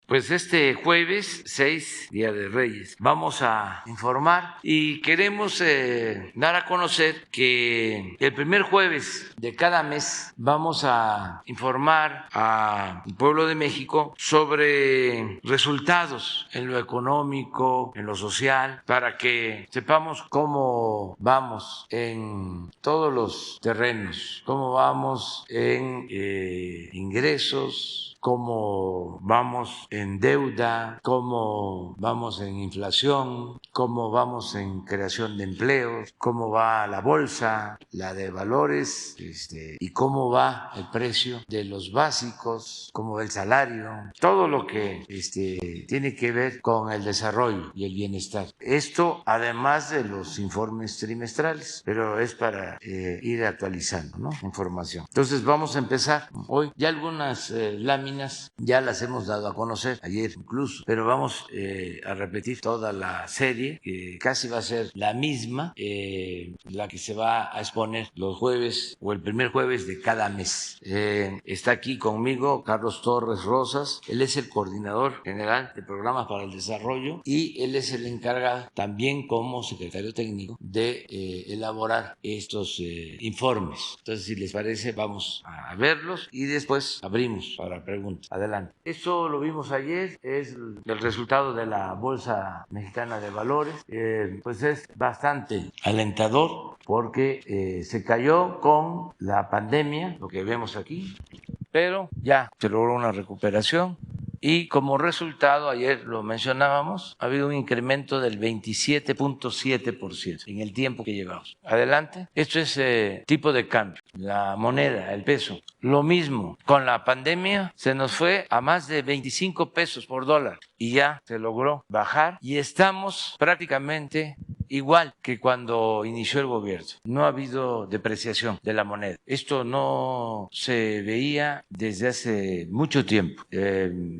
Pues este jueves 6, Día de Reyes, vamos a informar y queremos dar a conocer que el primer jueves de cada mes vamos a informar al pueblo de México sobre resultados en lo económico, en lo social, para que sepamos cómo vamos en todos los terrenos, cómo vamos en ingresos, cómo vamos en deuda, cómo vamos en inflación, cómo vamos en creación de empleos, cómo va la bolsa, la de valores, y cómo va el precio de los básicos, cómo va el salario, todo lo que tiene que ver con el desarrollo y el bienestar. Esto además de los informes trimestrales, pero es para ir actualizando, ¿no?, información. Entonces vamos a empezar hoy. Ya algunas láminas ya las hemos dado a conocer ayer incluso, pero vamos a repetir toda la serie, que casi va a ser la misma, la que se va a exponer los jueves o el primer jueves de cada mes. Está aquí conmigo Carlos Torres Rosas, él es el coordinador general de programas para el desarrollo y él es el encargado también como secretario técnico de elaborar estos informes. Entonces, si les parece, vamos a verlos y después abrimos para preguntas. Adelante. Esto lo vimos ayer, es el resultado de la Bolsa Mexicana de Valores. Pues es bastante alentador porque se cayó con la pandemia, lo que vemos aquí, pero ya se logró una recuperación. Y como resultado, ayer lo mencionábamos, ha habido un incremento del 27.7% en el tiempo que llevamos. Adelante. Esto es tipo de cambio, la moneda, el peso. Lo mismo, con la pandemia se nos fue a más de 25 pesos por dólar y ya se logró bajar y estamos prácticamente igual que cuando inició el gobierno. No ha habido depreciación de la moneda. Esto no se veía desde hace mucho tiempo.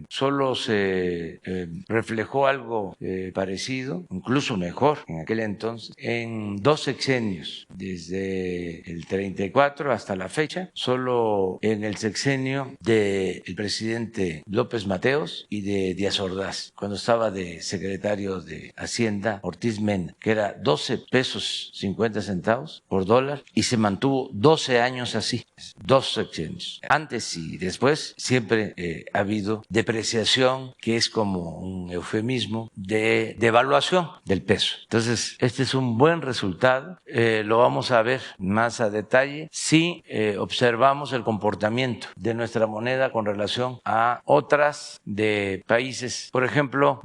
Solo se reflejó algo parecido, incluso mejor en aquel entonces, en 2 sexenios, desde el 34 hasta la fecha. Solo en el sexenio del presidente López Mateos y de Díaz Ordaz, cuando estaba de secretario de Hacienda Ortiz Mena, que era 12 pesos 50 centavos por dólar, y se mantuvo 12 años así, 2 sexenios. Antes y después siempre ha habido depreciación, que es como un eufemismo de devaluación del peso. Entonces, este es un buen resultado. Lo vamos a ver más a detalle si observamos el comportamiento de nuestra moneda con relación a otras de países. Por ejemplo,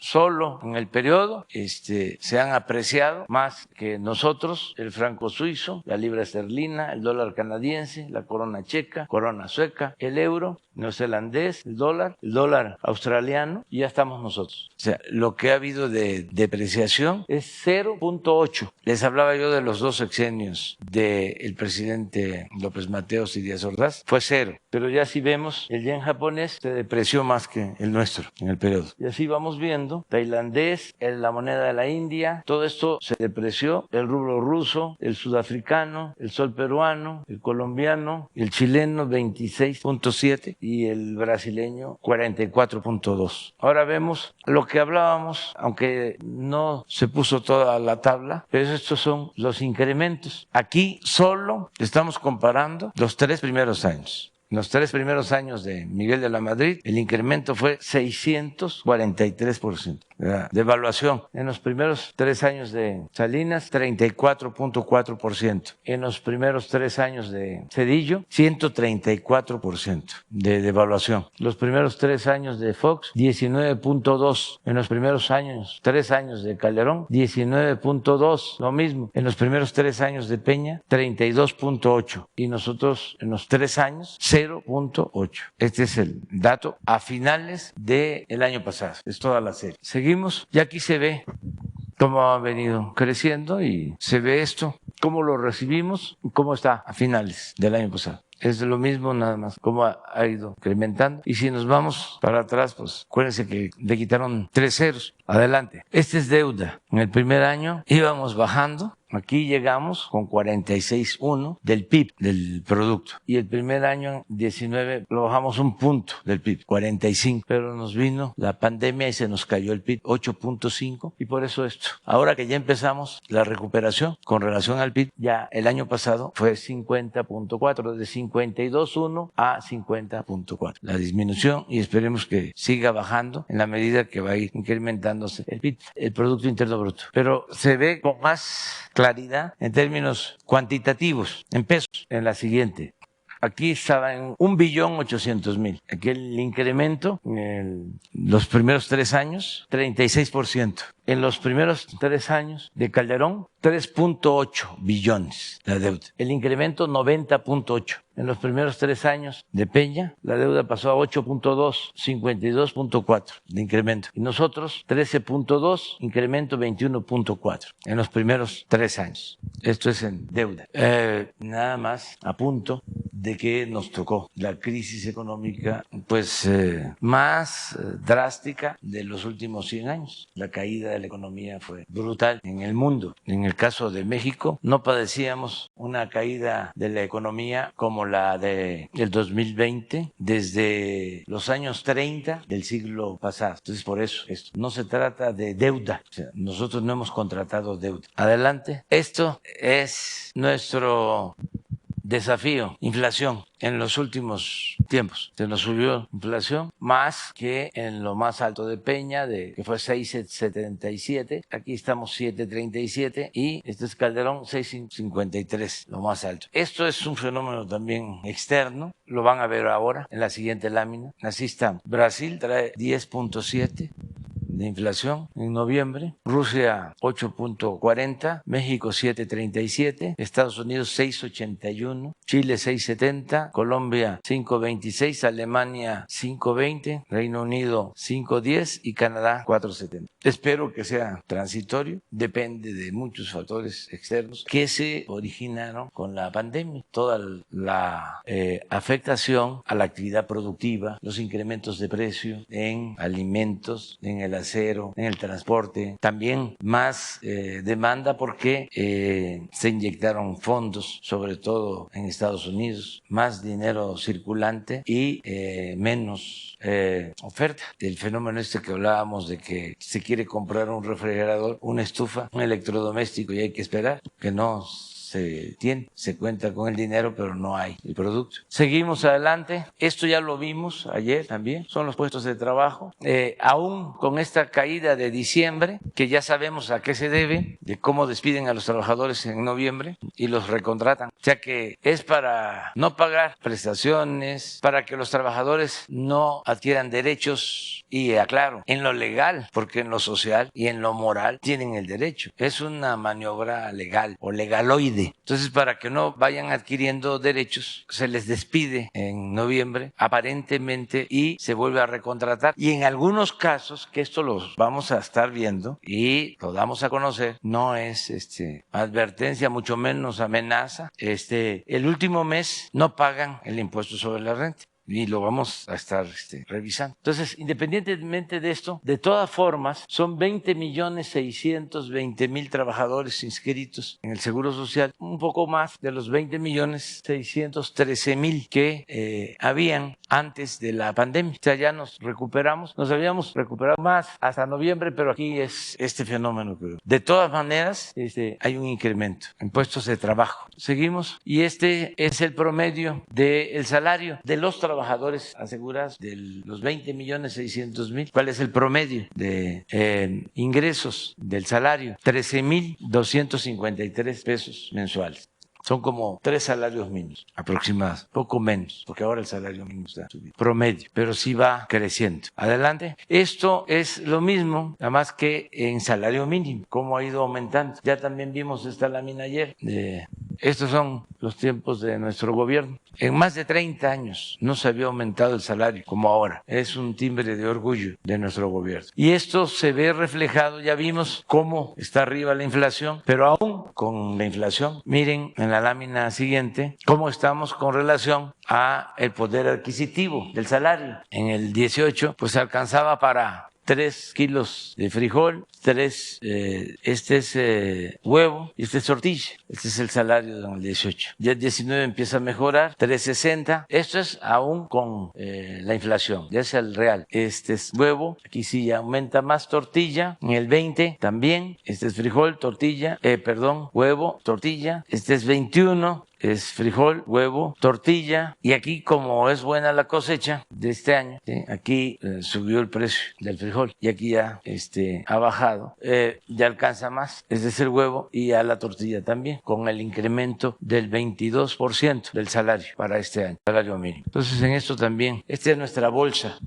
solo en el periodo se han apreciado más que nosotros el franco suizo, la libra esterlina, el dólar canadiense, la corona checa, corona sueca, el euro neozelandés, el dólar australiano, y ya estamos nosotros. O sea, lo que ha habido de depreciación es 0.8. Les hablaba yo de los 2 sexenios del presidente López Mateos y Díaz Ordaz, fue 0. Pero ya si vemos, el yen japonés se depreció más que el nuestro en el periodo. Y así vamos viendo, tailandés, la moneda de la India, todo esto se depreció, el rublo ruso, el sudafricano, el sol peruano, el colombiano, el chileno 26.7 y el brasileño 44.2. Ahora vemos lo que hablábamos, aunque no se puso toda la tabla, pero estos son los incrementos. Aquí solo estamos comparando los 3 primeros años. En los 3 primeros años de Miguel de la Madrid, el incremento fue 643%. Devaluación. En los primeros 3 años de Salinas, 34.4%. En los primeros 3 años de Zedillo, 134% de devaluación. Los primeros 3 años de Fox, 19.2%. En los primeros 3 años de Calderón, 19.2%. Lo mismo. En los primeros 3 años de Peña, 32.8%. Y nosotros en los 3 años, 0.8. Este es el dato a finales del año pasado. Es toda la serie. Seguimos. Y aquí se ve cómo ha venido creciendo y se ve esto, cómo lo recibimos, cómo está a finales del año pasado. Es lo mismo, nada más, cómo ha ido incrementando. Y si nos vamos para atrás, pues acuérdense que le quitaron 3 ceros. Adelante. Este es deuda. En el primer año íbamos bajando Aquí llegamos con 46.1 del PIB del producto y el primer año 19 lo bajamos un punto del PIB, 45, pero nos vino la pandemia y se nos cayó el PIB 8.5 y por eso esto. Ahora que ya empezamos la recuperación con relación al PIB, ya el año pasado fue 50.4, de 52.1 a 50.4. La disminución y esperemos que siga bajando en la medida que va a ir incrementándose el PIB, el Producto Interno Bruto. Pero se ve con más claridad en términos cuantitativos, en pesos, en la siguiente. Aquí estaba en 1.800.000. Aquí el incremento en los primeros 3 años, 36%. En los primeros 3 años de Calderón, 3.8 billones la deuda. El incremento 90.8. En los primeros 3 años de Peña, la deuda pasó a 8.2, 52.4 de incremento. Y nosotros 13.2, incremento 21.4 en los primeros 3 años. Esto es en deuda. Nada más a punto de que nos tocó la crisis económica pues más drástica de los últimos 100 años. La caída de la economía fue brutal en el mundo. En el caso de México no padecíamos una caída de la economía como la del 2020 desde los años 30 del siglo pasado. Entonces por eso esto no se trata de deuda. O sea, nosotros no hemos contratado deuda. Adelante. Esto es nuestro desafío, inflación. En los últimos tiempos se nos subió inflación más que en lo más alto de Peña, que fue 6.77. Aquí estamos 7.37 y este es Calderón 6.53, lo más alto. Esto es un fenómeno también externo, lo van a ver ahora en la siguiente lámina. Así está. Brasil trae 10.7 de inflación en noviembre, Rusia 8.40, México 7.37, Estados Unidos 6.81, Chile 6.70, Colombia 5.26, Alemania 5.20, Reino Unido 5.10 y Canadá 4.70. Espero que sea transitorio, depende de muchos factores externos que se originaron con la pandemia, toda la afectación a la actividad productiva, los incrementos de precio en alimentos, en el acero, en el transporte, también más demanda porque se inyectaron fondos, sobre todo en Estados Unidos, más dinero circulante y menos oferta. El fenómeno este que hablábamos de que se quiere comprar un refrigerador, una estufa, un electrodoméstico y hay que esperar que no se tiene, se cuenta con el dinero, pero no hay el producto. Seguimos adelante. Esto ya lo vimos ayer también. Son los puestos de trabajo. Aún con esta caída de diciembre, que ya sabemos a qué se debe, de cómo despiden a los trabajadores en noviembre y los recontratan. O sea que es para no pagar prestaciones, para que los trabajadores no adquieran derechos y, aclaro, en lo legal, porque en lo social y en lo moral tienen el derecho. Es una maniobra legal o legaloide. Entonces, para que no vayan adquiriendo derechos, se les despide en noviembre, aparentemente, y se vuelve a recontratar. Y en algunos casos, que esto los vamos a estar viendo y lo damos a conocer, no es advertencia, mucho menos amenaza. El último mes no pagan el impuesto sobre la renta. Y lo vamos a estar revisando. Entonces, independientemente de esto, de todas formas, son 20.620.000 trabajadores inscritos en el Seguro Social, un poco más de los 20.613.000 que habían antes de la pandemia. O sea, ya nos recuperamos, nos habíamos recuperado más hasta noviembre, pero aquí es este fenómeno. De todas maneras, hay un incremento en puestos de trabajo. Seguimos, y este es el promedio del salario de los trabajadores asegurados, de los 20.600.000. ¿Cuál es el promedio de ingresos del salario? 13.253 pesos mensuales. Son como 3 salarios mínimos aproximados, poco menos, porque ahora el salario mínimo está subiendo, promedio, pero sí va creciendo. Adelante. Esto es lo mismo, nada más que en salario mínimo, cómo ha ido aumentando. Ya también vimos esta lámina ayer. Estos son los tiempos de nuestro gobierno. En más de 30 años no se había aumentado el salario como ahora. Es un timbre de orgullo de nuestro gobierno. Y esto se ve reflejado, ya vimos cómo está arriba la inflación, pero aún con la inflación, miren en la lámina siguiente cómo estamos con relación a el poder adquisitivo del salario. En el 18 pues alcanzaba para 3 kilos de frijol, este es huevo y este es tortilla. Este es el salario del 18. Ya el 19 empieza a mejorar, 3.60. Esto es aún con la inflación, ya es el real. Este es huevo, aquí sí ya aumenta más, tortilla. En el 20 también, este es frijol, tortilla, huevo, tortilla. Este es 21. Es frijol, huevo, tortilla, y aquí como es buena la cosecha de este año, ¿sí? Aquí subió el precio del frijol y aquí ya ha bajado, ya alcanza más, ese es el huevo y a la tortilla también, con el incremento del 22% del salario para este año, salario mínimo. Entonces en esto también, esta es nuestra bolsa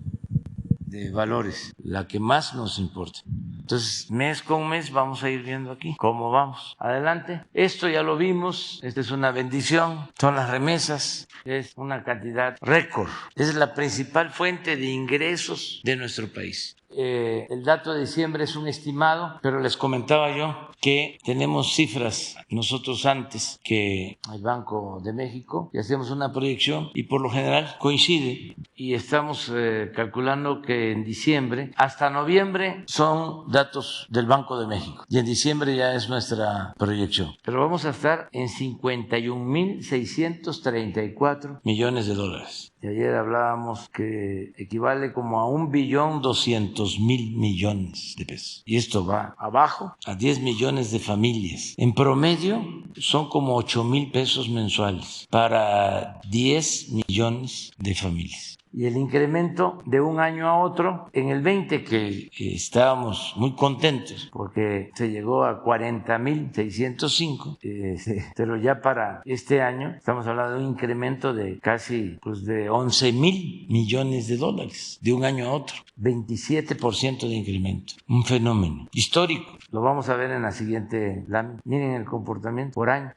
de valores, la que más nos importa. Entonces, mes con mes vamos a ir viendo aquí cómo vamos. Adelante. Esto ya lo vimos, esta es una bendición, son las remesas, es una cantidad récord, es la principal fuente de ingresos de nuestro país. El dato de diciembre es un estimado, pero les comentaba yo que tenemos cifras nosotros antes que el Banco de México y hacemos una proyección y por lo general coincide y estamos calculando que en diciembre hasta noviembre son datos del Banco de México y en diciembre ya es nuestra proyección, pero vamos a estar en 51.634 millones de dólares. Y ayer hablábamos que equivale como a 1.200.000 millones de pesos. Y esto va abajo a 10 millones de familias. En promedio son como 8,000 pesos mensuales para 10 millones de familias. Y el incremento de un año a otro, en el 20 que estábamos muy contentos porque se llegó a 40.605, pero ya para este año estamos hablando de un incremento de casi de 11,000 millones de dólares de un año a otro, 27% de incremento, un fenómeno histórico. Lo vamos a ver en la siguiente lámina. Miren el comportamiento por año,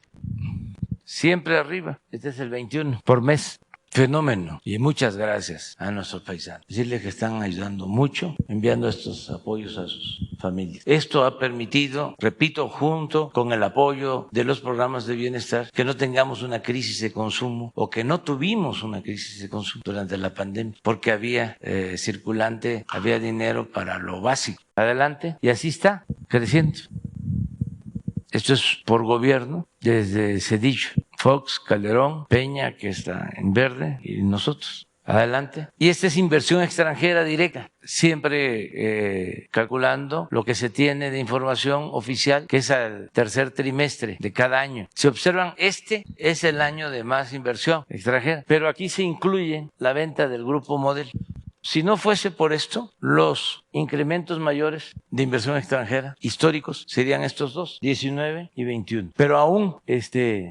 siempre arriba, este es el 21 por mes. Fenómeno. Y muchas gracias a nuestros paisanos. Decirles que están ayudando mucho, enviando estos apoyos a sus familias. Esto ha permitido, repito, junto con el apoyo de los programas de bienestar, que no tengamos una crisis de consumo o que no tuvimos una crisis de consumo durante la pandemia, porque había circulante, había dinero para lo básico. Adelante. Y así está, creciendo. Esto es por gobierno, desde Zedillo, Fox, Calderón, Peña, que está en verde, y nosotros. Adelante. Y esta es inversión extranjera directa, siempre calculando lo que se tiene de información oficial, que es al tercer trimestre de cada año. Si observan, este es el año de más inversión extranjera, pero aquí se incluye la venta del Grupo Modelo. Si no fuese por esto, los incrementos mayores de inversión extranjera históricos serían estos dos, 19 y 21. Pero aún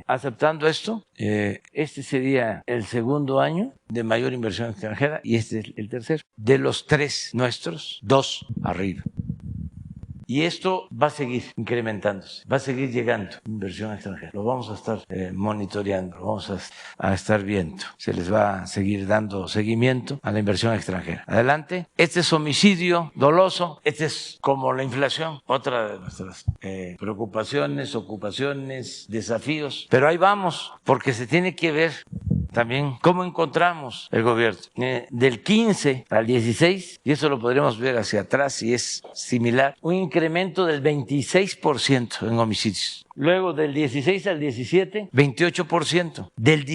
aceptando esto, este sería el segundo año de mayor inversión extranjera y este es el tercero. De los tres nuestros, dos arriba. Y esto va a seguir incrementándose, va a seguir llegando inversión extranjera. Lo vamos a estar monitoreando, lo vamos a estar viendo. Se les va a seguir dando seguimiento a la inversión extranjera. Adelante. Este es homicidio doloso. Este es como la inflación, otra de nuestras preocupaciones, ocupaciones, desafíos. Pero ahí vamos, porque se tiene que ver también cómo encontramos el gobierno. Del 15 al 16, y eso lo podremos ver hacia atrás y es similar, un incremento del 26% en homicidios. Luego del 16 al 17, 28%. Del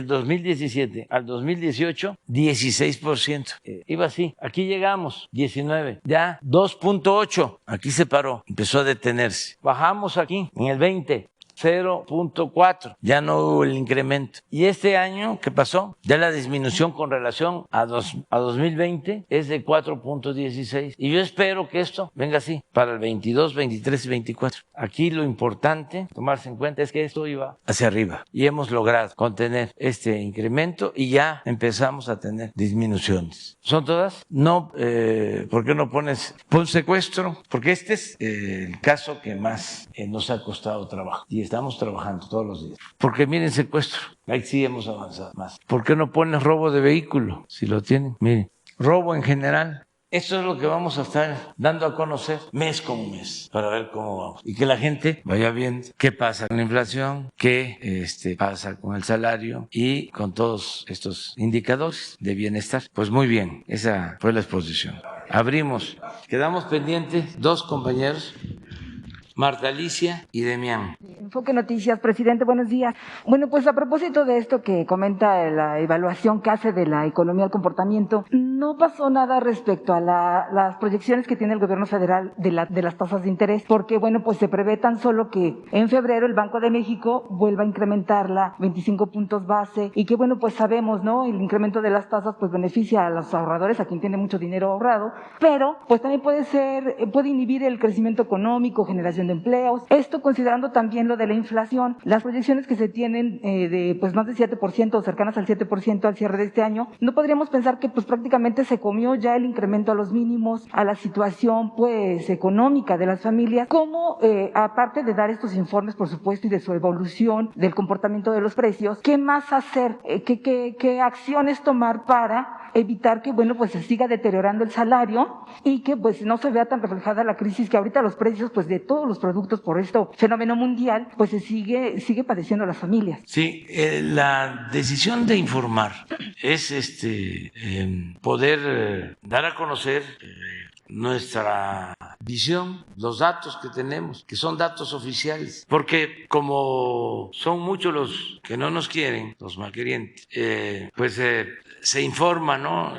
2017 al 2018, 16%. Iba así. Aquí llegamos, 19. Ya 2.8. Aquí se paró, empezó a detenerse. Bajamos aquí en el 20. 0.4, ya no hubo el incremento. Y este año, ¿qué pasó? Ya la disminución con relación a 2020 es de 4.16. Y yo espero que esto venga así para el 22, 23 y 24. Aquí lo importante, tomarse en cuenta, es que esto iba hacia arriba. Y hemos logrado contener este incremento y ya empezamos a tener disminuciones. ¿Son todas? No, ¿por qué no pon secuestro? Porque este es el caso que más nos ha costado trabajo. Y estamos trabajando todos los días. Porque miren, secuestro, ahí sí hemos avanzado más. ¿Por qué no pones robo de vehículo? Si lo tienen, miren, robo en general. Esto es lo que vamos a estar dando a conocer mes con mes para ver cómo vamos. Y que la gente vaya viendo qué pasa con la inflación, qué pasa con el salario y con todos estos indicadores de bienestar. Pues muy bien, esa fue la exposición. abrimos. Quedamos pendientes 2 compañeros, Marta Alicia y Demián. Enfoque Noticias, presidente, buenos días. Bueno, pues a propósito de esto que comenta la evaluación que hace de la economía al comportamiento, no pasó nada respecto a las proyecciones que tiene el gobierno federal de las tasas de interés, porque bueno, pues se prevé tan solo que en febrero el Banco de México vuelva a incrementarla 25 puntos base y que bueno, pues sabemos, ¿no? El incremento de las tasas pues beneficia a los ahorradores, a quien tiene mucho dinero ahorrado, pero pues también puede inhibir el crecimiento económico, generación de empleos. Esto considerando también lo de la inflación, las proyecciones que se tienen de pues más de 7% o cercanas al 7% al cierre de este año, no podríamos pensar que pues prácticamente se comió ya el incremento a los mínimos, a la situación pues económica de las familias, como aparte de dar estos informes por supuesto y de su evolución del comportamiento de los precios, ¿qué más hacer? ¿Qué acciones tomar para evitar que bueno pues se siga deteriorando el salario y que pues no se vea tan reflejada la crisis que ahorita los precios pues de todos los productos por este fenómeno mundial pues se sigue padeciendo las familias? Sí, la decisión de informar es poder dar a conocer nuestra visión, los datos que tenemos, que son datos oficiales, porque como son muchos los que no nos quieren, los malquerientes, se informa, ¿no?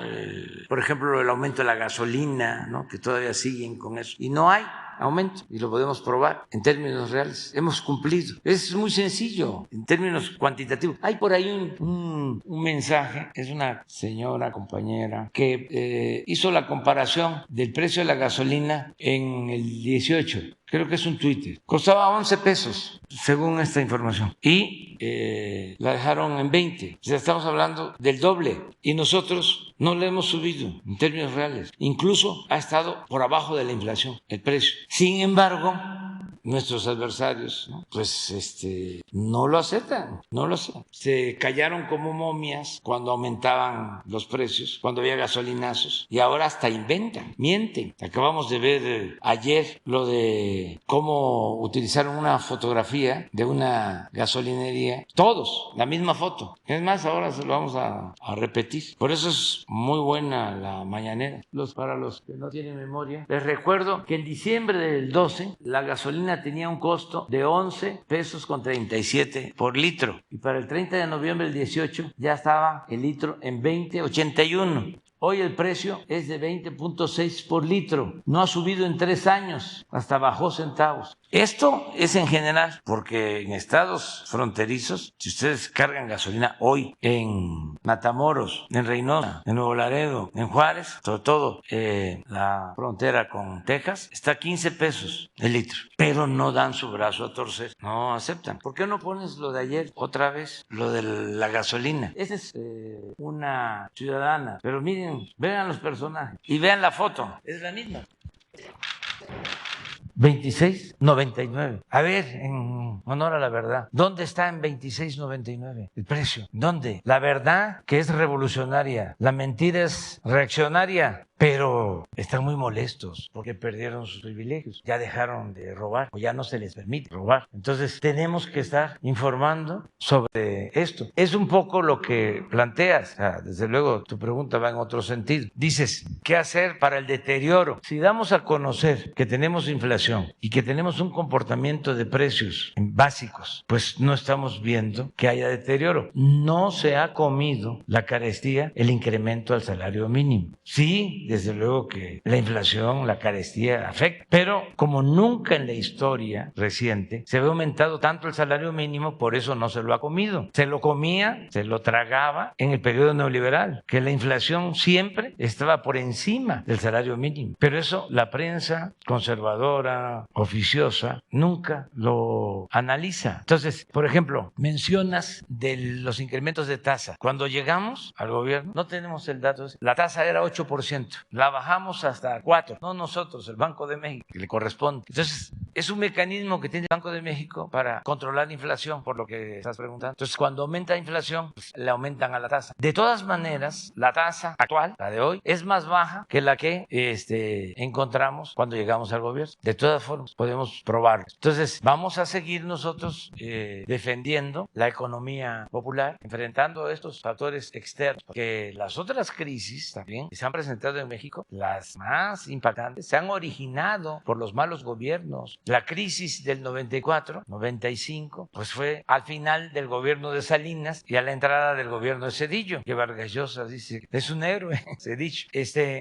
Por ejemplo, el aumento de la gasolina, ¿no? Que todavía siguen con eso. Y no hay aumento y lo podemos probar en términos reales. Hemos cumplido. Es muy sencillo en términos cuantitativos. Hay por ahí un mensaje, es una señora compañera que hizo la comparación del precio de la gasolina en el 18. Creo que es un Twitter. Costaba 11 pesos, según esta información. Y la dejaron en 20. O sea, estamos hablando del doble. Y nosotros no le hemos subido en términos reales. Incluso ha estado por abajo de la inflación, el precio. Sin embargo, nuestros adversarios, ¿no? Pues no lo aceptan, no lo aceptan. Se callaron como momias cuando aumentaban los precios, cuando había gasolinazos, y ahora hasta inventan, mienten. Acabamos de ver ayer lo de cómo utilizaron una fotografía de una gasolinería, todos, la misma foto. Es más, ahora se lo vamos a repetir. Por eso es muy buena la mañanera. Para los que no tienen memoria, les recuerdo que en diciembre del 12 la gasolina tenía un costo de 11 pesos con 37 por litro y para el 30 de noviembre del 18 ya estaba el litro en 20.81. Hoy el precio es de 20.6 por litro. No ha subido en 3 años, hasta bajó centavos. Esto es en general, porque en estados fronterizos, si ustedes cargan gasolina hoy en Matamoros, en Reynosa, en Nuevo Laredo, en Juárez, sobre todo la frontera con Texas, está a 15 pesos el litro. Pero no dan su brazo a torcer, no aceptan. ¿Por qué no pones lo de ayer otra vez, lo de la gasolina? Esa es una ciudadana, pero miren, vean los personajes y vean la foto, es la misma. 26.99. A ver, en honor a la verdad, ¿dónde está en 26.99 el precio? ¿Dónde? La verdad que es revolucionaria, la mentira es reaccionaria. Pero están muy molestos porque perdieron sus privilegios, ya dejaron de robar o ya no se les permite robar. Entonces tenemos que estar informando sobre esto. Es un poco lo que planteas, desde luego tu pregunta va en otro sentido. Dices, ¿qué hacer para el deterioro? Si damos a conocer que tenemos inflación y que tenemos un comportamiento de precios básicos, pues no estamos viendo que haya deterioro. No se ha comido la carestía el incremento al salario mínimo. Sí, desde luego que la inflación, la carestía afecta, pero como nunca en la historia reciente se había aumentado tanto el salario mínimo, por eso no se lo ha comido. Se lo comía, se lo tragaba en el periodo neoliberal, que la inflación siempre estaba por encima del salario mínimo. Pero eso la prensa conservadora, oficiosa, nunca lo analiza. Entonces, por ejemplo, mencionas de los incrementos de tasa. Cuando llegamos al gobierno, no tenemos el dato, la tasa era 8%. La bajamos hasta 4%, no nosotros, el Banco de México, que le corresponde. Entonces, es un mecanismo que tiene el Banco de México para controlar la inflación, por lo que estás preguntando. Entonces, cuando aumenta la inflación, pues, le aumentan a la tasa. De todas maneras, la tasa actual, la de hoy, es más baja que la que encontramos cuando llegamos al gobierno. De todas formas, podemos probarlo. Entonces, vamos a seguir nosotros defendiendo la economía popular, enfrentando estos factores externos, porque las otras crisis también que se han presentado en México, las más impactantes, se han originado por los malos gobiernos. La crisis del 94, 95, pues fue al final del gobierno de Salinas y a la entrada del gobierno de Zedillo, que Vargas Llosa dice, es un héroe, Zedillo.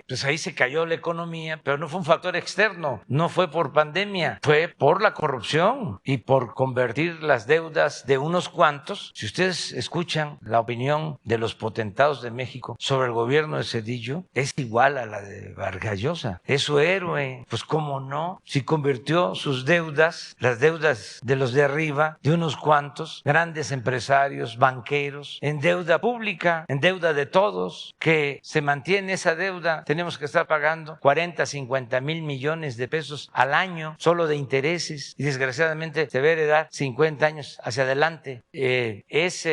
Pues ahí se cayó la economía, pero no fue un factor externo, no fue por pandemia, fue por la corrupción y por convertir las deudas de unos cuantos. Si ustedes escuchan la opinión de los potentados de México sobre el gobierno de Zedillo, es igual a la de Vargas Llosa, es su héroe. Pues cómo no, si convirtió sus deudas, las deudas de los de arriba, de unos cuantos grandes empresarios, banqueros, en deuda pública, en deuda de todos, que se mantiene esa deuda. Tenemos que estar pagando 40, 50 mil millones de pesos al año solo de intereses y desgraciadamente se debe dar 50 años hacia adelante. Es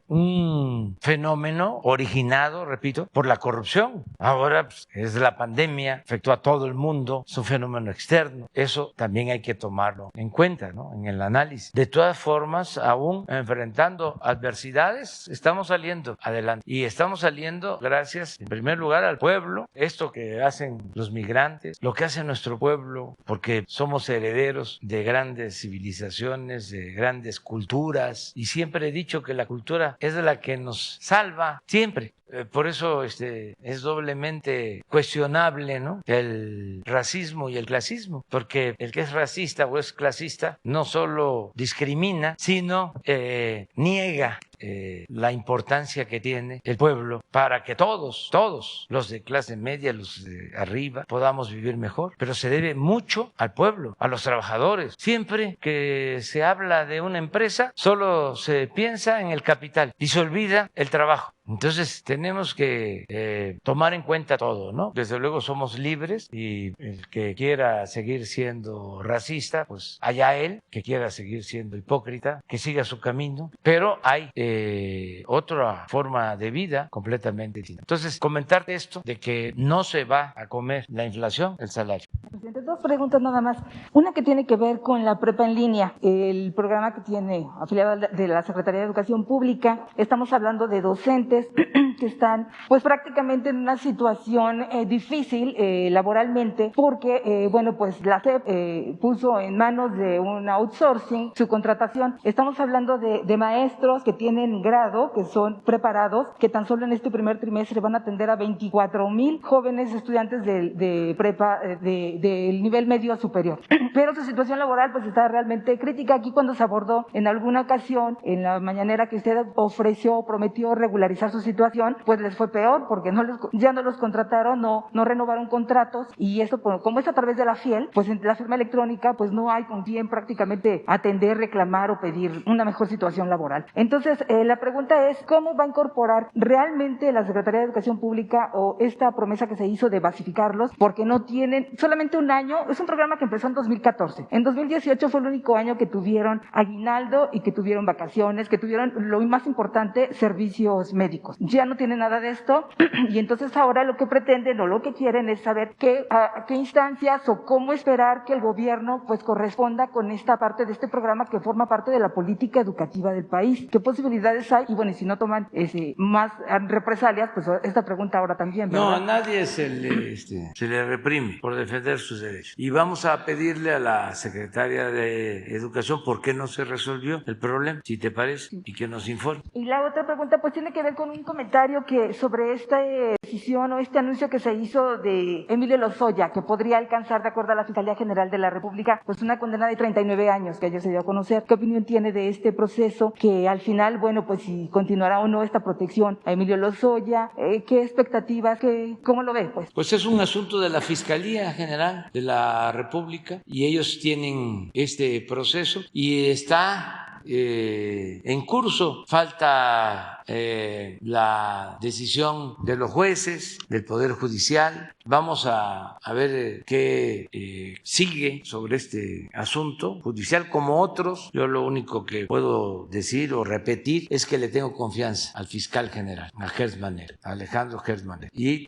un fenómeno originado, repito, por la corrupción. Ahora pues, es la pandemia, afectó a todo el mundo, es un fenómeno externo. Eso también hay que tomarlo en cuenta, ¿no? En el análisis. De todas formas, aún enfrentando adversidades, estamos saliendo adelante y estamos saliendo gracias, en primer lugar, al pueblo. Esto que hacen los migrantes, lo que hace nuestro pueblo, porque somos herederos de grandes civilizaciones, de grandes culturas, y siempre he dicho que la cultura es de la que nos salva, siempre. Por eso es doblemente cuestionable, ¿no?, el racismo y el clasismo, porque el que es racista o es clasista no solo discrimina, sino niega la importancia que tiene el pueblo para que todos, los de clase media, los de arriba, podamos vivir mejor. Pero se debe mucho al pueblo, a los trabajadores. Siempre que se habla de una empresa, solo se piensa en el capital y se olvida el trabajo. Entonces tenemos que tomar en cuenta todo, ¿no? Desde luego somos libres y el que quiera seguir siendo racista, pues allá él, que quiera seguir siendo hipócrita, que siga su camino, pero hay otra forma de vida completamente distinta. Entonces, comentarte esto de que no se va a comer la inflación, el salario. Presidente, dos preguntas nada más. Una que tiene que ver con la prepa en línea, el programa que tiene afiliado de la Secretaría de Educación Pública. Estamos hablando de docentes que están pues prácticamente en una situación difícil laboralmente porque, bueno, pues la SEP puso en manos de un outsourcing su contratación. Estamos hablando de maestros que tienen grado, que son preparados, que tan solo en este primer trimestre van a atender a 24,000 jóvenes estudiantes de prepa, del nivel medio superior. Pero su situación laboral pues está realmente crítica. Aquí cuando se abordó en alguna ocasión, en la mañanera que usted ofreció o prometió regularizar su situación, pues les fue peor porque ya no los contrataron, no renovaron contratos, y eso como es a través de la FIEL, pues en la firma electrónica pues no hay con quién prácticamente atender, reclamar o pedir una mejor situación laboral. Entonces la pregunta es ¿cómo va a incorporar realmente la Secretaría de Educación Pública o esta promesa que se hizo de basificarlos, porque no tienen solamente un año? Es un programa que empezó en 2014. En 2018 fue el único año que tuvieron aguinaldo y que tuvieron vacaciones, que tuvieron, lo más importante, servicios médicos. Ya no tienen nada de esto y entonces ahora lo que pretenden o lo que quieren es saber a qué instancias o cómo esperar que el gobierno pues corresponda con esta parte de este programa que forma parte de la política educativa del país. ¿Qué posibilidades hay? Y bueno, y si no toman más represalias, pues esta pregunta ahora también, ¿verdad? No, a nadie se le reprime por defender sus derechos. Y vamos a pedirle a la secretaria de Educación por qué no se resolvió el problema, si te parece, y que nos informe. Y la otra pregunta pues tiene que ver con un comentario que sobre esta decisión o este anuncio que se hizo de Emilio Lozoya, que podría alcanzar, de acuerdo a la Fiscalía General de la República, pues una condena de 39 años que ayer se dio a conocer. ¿Qué opinión tiene de este proceso? Que al final, bueno, pues si continuará o no esta protección a Emilio Lozoya, ¿qué expectativas, cómo lo ve? Pues es un asunto de la Fiscalía General de la República y ellos tienen este proceso y está en curso. Falta la decisión de los jueces, del Poder Judicial, Vamos a ver qué sigue sobre este asunto judicial, como otros. Yo lo único que puedo decir o repetir es que le tengo confianza al fiscal general, a Hertz Manero, a Alejandro Hertz Manero, y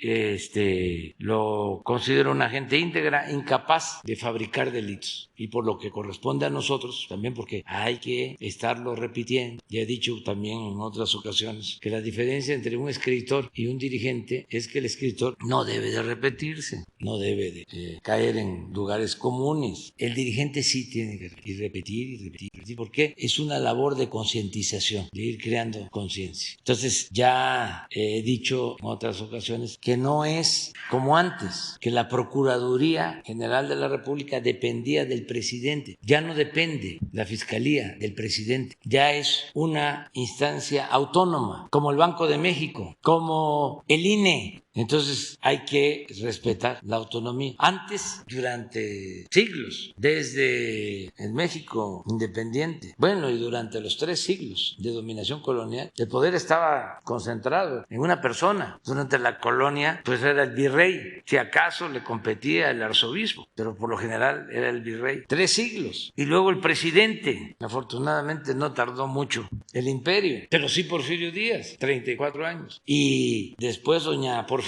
lo considero una gente íntegra, incapaz de fabricar delitos. Y por lo que corresponde a nosotros, también porque hay que estarlo repitiendo, ya he dicho también en otras ocasiones que la diferencia entre un escritor y un dirigente es que el escritor no debe de repetirse, no debe de caer en lugares comunes. El dirigente sí tiene que repetir y repetir, porque es una labor de concientización, de ir creando conciencia. Entonces ya he dicho en otras ocasiones que no es como antes, que la Procuraduría General de la República dependía del presidente. Ya no depende la Fiscalía del presidente, ya es una instancia autónoma, como el Banco de México, como el INE. Entonces hay que respetar la autonomía. Antes, durante siglos, desde el México independiente, bueno, y durante los 3 siglos de dominación colonial, el poder estaba concentrado en una persona. Durante la colonia, pues era el virrey, si acaso le competía el arzobispo, pero por lo general era el virrey. 3 siglos. Y luego el presidente. Afortunadamente no tardó mucho el imperio, pero sí Porfirio Díaz, 34 años. Y después doña Porfiria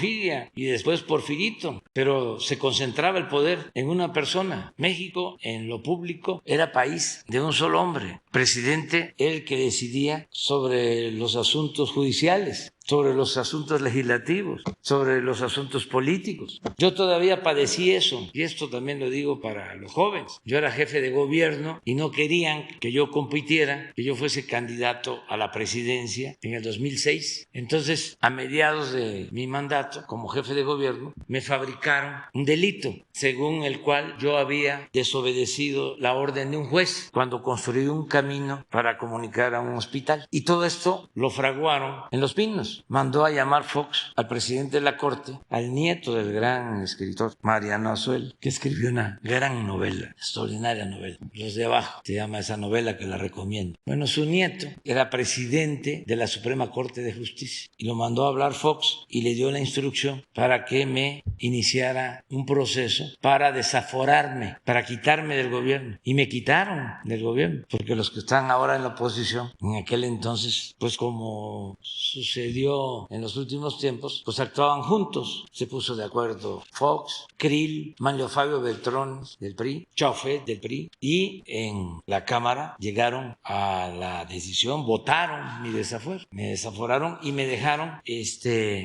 y después Porfirito, pero se concentraba el poder en una persona. México, en lo público, era país de un solo hombre, presidente, el que decidía sobre los asuntos judiciales, sobre los asuntos legislativos, sobre los asuntos políticos. Yo todavía padecí eso, y esto también lo digo para los jóvenes. Yo era jefe de gobierno y no querían que yo compitiera, que yo fuese candidato a la presidencia en el 2006. Entonces, a mediados de mi mandato como jefe de gobierno, me fabricaron un delito según el cual yo había desobedecido la orden de un juez cuando construí un camino para comunicar a un hospital. Y todo esto lo fraguaron en Los Pinos. Mandó a llamar Fox al presidente de la Corte, al nieto del gran escritor Mariano Azuel, que escribió una gran novela, extraordinaria novela, Los de Abajo, se llama esa novela, que la recomiendo. Bueno, su nieto era presidente de la Suprema Corte de Justicia y lo mandó a hablar Fox y le dio la instrucción para que me iniciara un proceso para desaforarme, para quitarme del gobierno. Y me quitaron del gobierno, porque los que están ahora en la oposición, en aquel entonces, pues como sucedió en los últimos tiempos, pues actuaban juntos. Se puso de acuerdo Fox, Krill, Manlio Fabio Beltrón del PRI, Chofet del PRI, y en la Cámara llegaron a la decisión, votaron mi desafuero, me desaforaron y me dejaron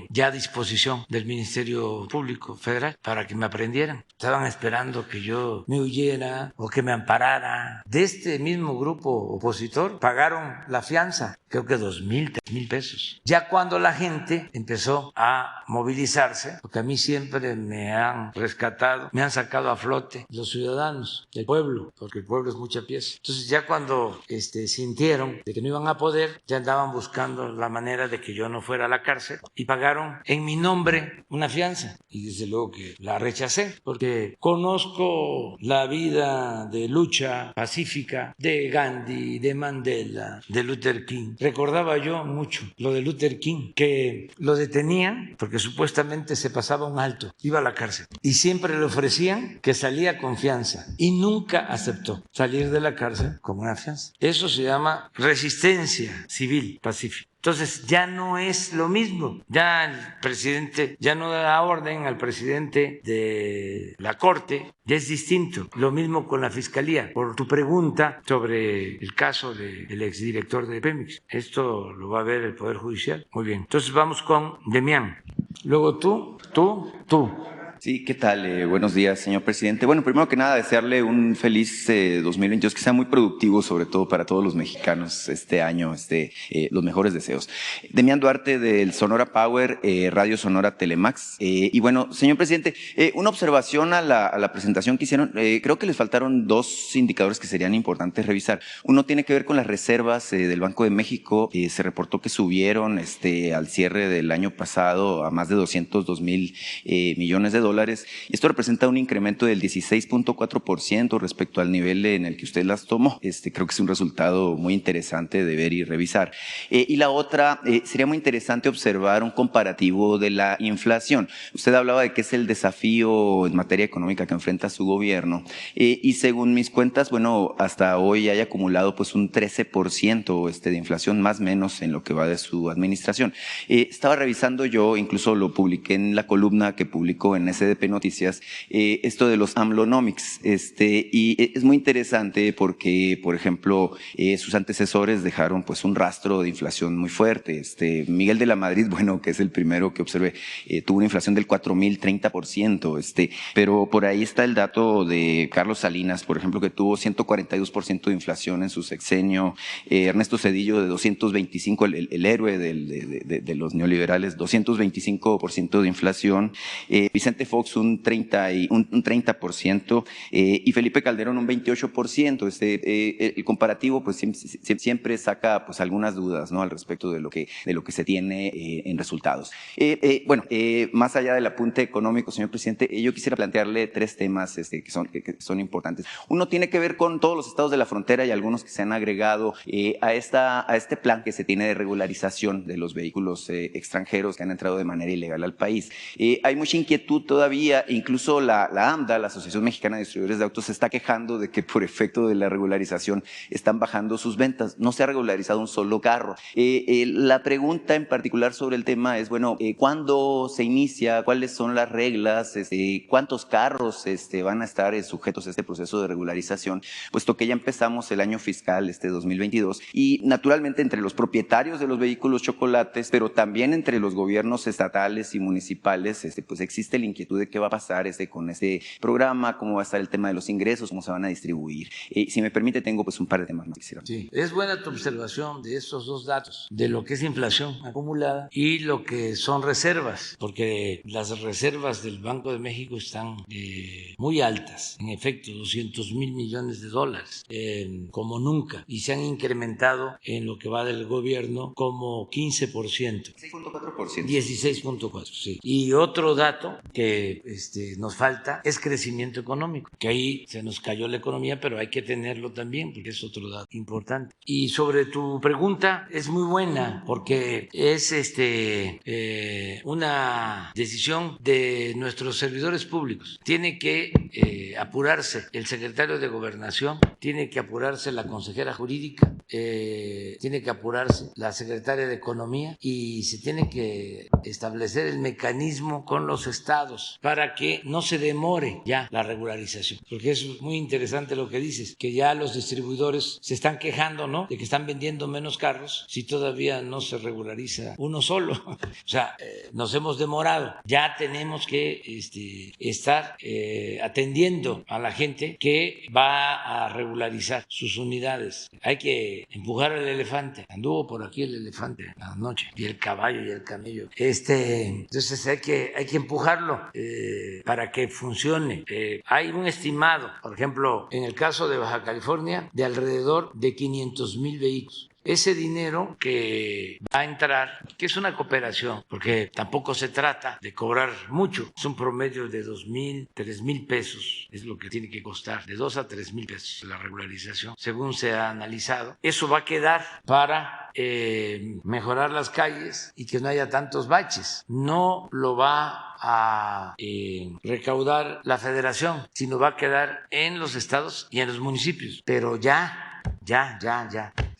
ya a disposición del Ministerio Público Federal para que me aprendieran. Estaban esperando que yo me huyera o que me amparara. De este mismo grupo opositor pagaron la fianza, creo que 2,000, 3,000 pesos. Ya cuando la gente empezó a movilizarse, porque a mí siempre me han rescatado, me han sacado a flote los ciudadanos del pueblo, porque el pueblo es mucha pieza. Entonces ya cuando sintieron de que no iban a poder, ya andaban buscando la manera de que yo no fuera a la cárcel y pagaron en mi nombre una fianza. Y desde luego que la rechacé, porque conozco la vida de lucha pacífica de Gandhi, de Mandela, de Luther King. Recordaba yo mucho lo de Luther King, que lo detenían porque supuestamente se pasaba un alto, iba a la cárcel y siempre le ofrecían que salía con fianza y nunca aceptó salir de la cárcel con una fianza. Eso se llama resistencia civil pacífica. Entonces ya no es lo mismo, ya el presidente ya no da orden al presidente de la Corte, ya es distinto. Lo mismo con la Fiscalía. Por tu pregunta sobre el caso del exdirector de Pemex, esto lo va a ver el Poder Judicial. Muy bien, entonces vamos con Demián. Luego tú. Sí, ¿qué tal? Buenos días, señor presidente. Bueno, primero que nada, desearle un feliz 2022, que sea muy productivo, sobre todo para todos los mexicanos este año, los mejores deseos. Demián Duarte, del Sonora Power, Radio Sonora Telemax. Y bueno, señor presidente, una observación a la presentación que hicieron. Creo que les faltaron 2 indicadores que serían importantes revisar. Uno tiene que ver con las reservas del Banco de México. Se reportó que subieron al cierre del año pasado a más de 202,000 millones de dólares. dólares, y esto representa un incremento del 16.4% respecto al nivel en el que usted las tomó. Creo que es un resultado muy interesante de ver y revisar. Y la otra, sería muy interesante observar un comparativo de la inflación. Usted hablaba de que es el desafío en materia económica que enfrenta su gobierno, y según mis cuentas, bueno, hasta hoy hay acumulado pues un 13% de inflación, más o menos en lo que va de su administración. Estaba revisando yo, incluso lo publiqué en la columna que publicó en SDP Noticias, esto de los AMLonomics, y es muy interesante porque, por ejemplo, sus antecesores dejaron pues un rastro de inflación muy fuerte. Miguel de la Madrid, bueno, que es el primero que observé, tuvo una inflación del 4,030%, pero por ahí está el dato de Carlos Salinas, por ejemplo, que tuvo 142% de inflación en su sexenio, Ernesto Zedillo de 225, el héroe de los neoliberales, 225% de inflación, Vicente Fox un 30%, y Felipe Calderón un 28%. El comparativo pues siempre saca pues algunas dudas, ¿no?, al respecto de lo que se tiene en resultados. Bueno, más allá del apunte económico, señor presidente, yo quisiera plantearle tres temas que son importantes. Uno tiene que ver con todos los estados de la frontera y algunos que se han agregado a este plan que se tiene de regularización de los vehículos extranjeros que han entrado de manera ilegal al país. Hay mucha inquietud todavía, incluso la AMDA, la Asociación Mexicana de Distribuidores de Autos, se está quejando de que por efecto de la regularización están bajando sus ventas. No se ha regularizado un solo carro. La pregunta en particular sobre el tema es, bueno, ¿cuándo se inicia? ¿Cuáles son las reglas? ¿Cuántos carros van a estar sujetos a este proceso de regularización? Puesto que ya empezamos el año fiscal 2022, y naturalmente entre los propietarios de los vehículos chocolates, pero también entre los gobiernos estatales y municipales, pues existe la inquietud de qué va a pasar con este programa, cómo va a estar el tema de los ingresos, cómo se van a distribuir. Si me permite, tengo pues un par de temas más que quisiera. Sí, es buena tu observación de esos dos datos, de lo que es inflación acumulada y lo que son reservas, porque las reservas del Banco de México están muy altas, en efecto, 200,000 millones de dólares, como nunca, y se han incrementado en lo que va del gobierno como 15%. 16.4%. 16.4%, sí. Y otro dato que nos falta es crecimiento económico, que ahí se nos cayó la economía, pero hay que tenerlo también, porque es otro dato importante. Y sobre tu pregunta, es muy buena, porque es una decisión de nuestros servidores públicos. Tiene que apurarse el secretario de Gobernación, tiene que apurarse la consejera jurídica, tiene que apurarse la secretaria de Economía, y se tiene que establecer el mecanismo con los estados para que no se demore ya la regularización, porque es muy interesante lo que dices, que ya los distribuidores se están quejando, ¿no?, de que están vendiendo menos carros si todavía no se regulariza uno solo. O sea, nos hemos demorado. Ya tenemos que estar atendiendo a la gente que va a regularizar sus unidades. Hay que empujar al elefante. Anduvo por aquí el elefante anoche, y el caballo y el camello. Entonces hay que empujarlo para que funcione. Hay un estimado, por ejemplo, en el caso de Baja California, de alrededor de 500,000 vehículos. Ese dinero que va a entrar, que es una cooperación, porque tampoco se trata de cobrar mucho, es un promedio de 2,000, 3,000 pesos, es lo que tiene que costar, de 2 a 3,000 pesos la regularización, según se ha analizado. Eso va a quedar para mejorar las calles y que no haya tantos baches. No lo va a recaudar la federación, sino va a quedar en los estados y en los municipios. Pero ya.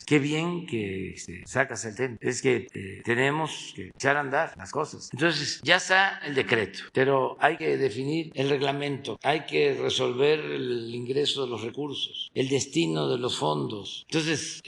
Qué bien que sacas el tema. Es que tenemos que echar a andar las cosas. Entonces, ya está el decreto, pero hay que definir el reglamento, hay que resolver el ingreso de los recursos, el destino de los fondos. Entonces,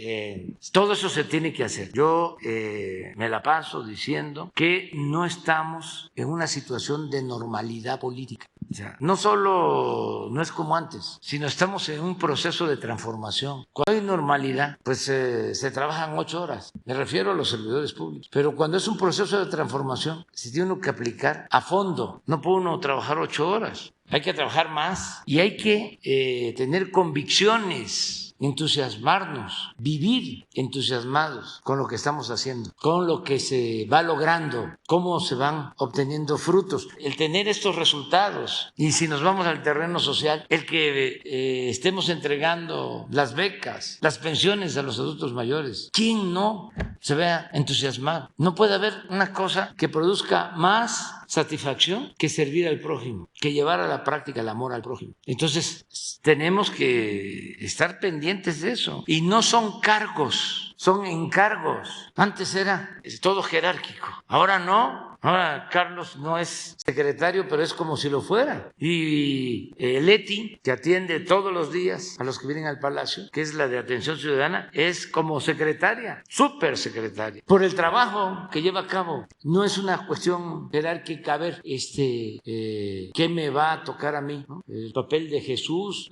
todo eso se tiene que hacer. Yo me la paso diciendo que no estamos en una situación de normalidad política. O sea, no solo no es como antes, sino estamos en un proceso de transformación. Cuando hay normalidad, pues se trabajan 8 horas. Me refiero a los servidores públicos. Pero cuando es un proceso de transformación, se tiene uno que aplicar a fondo. No puede uno trabajar 8 horas. Hay que trabajar más y hay que tener convicciones entusiasmarnos, vivir entusiasmados con lo que estamos haciendo, con lo que se va logrando, cómo se van obteniendo frutos. El tener estos resultados, y si nos vamos al terreno social, el que estemos entregando las becas, las pensiones a los adultos mayores, ¿quién no se vea entusiasmado? No puede haber una cosa que produzca más satisfacción que servir al prójimo, que llevar a la práctica el amor al prójimo. Entonces, tenemos que estar pendientes de eso. Y no son cargos, son encargos. Antes era todo jerárquico, ahora no. Ahora Carlos no es secretario, pero es como si lo fuera. Y Leti, que atiende todos los días a los que vienen al Palacio, que es la de Atención Ciudadana, es como secretaria, súper secretaria, por el trabajo que lleva a cabo. No es una cuestión jerárquica, a ver, ¿qué me va a tocar a mí? ¿No? El papel de Jesús,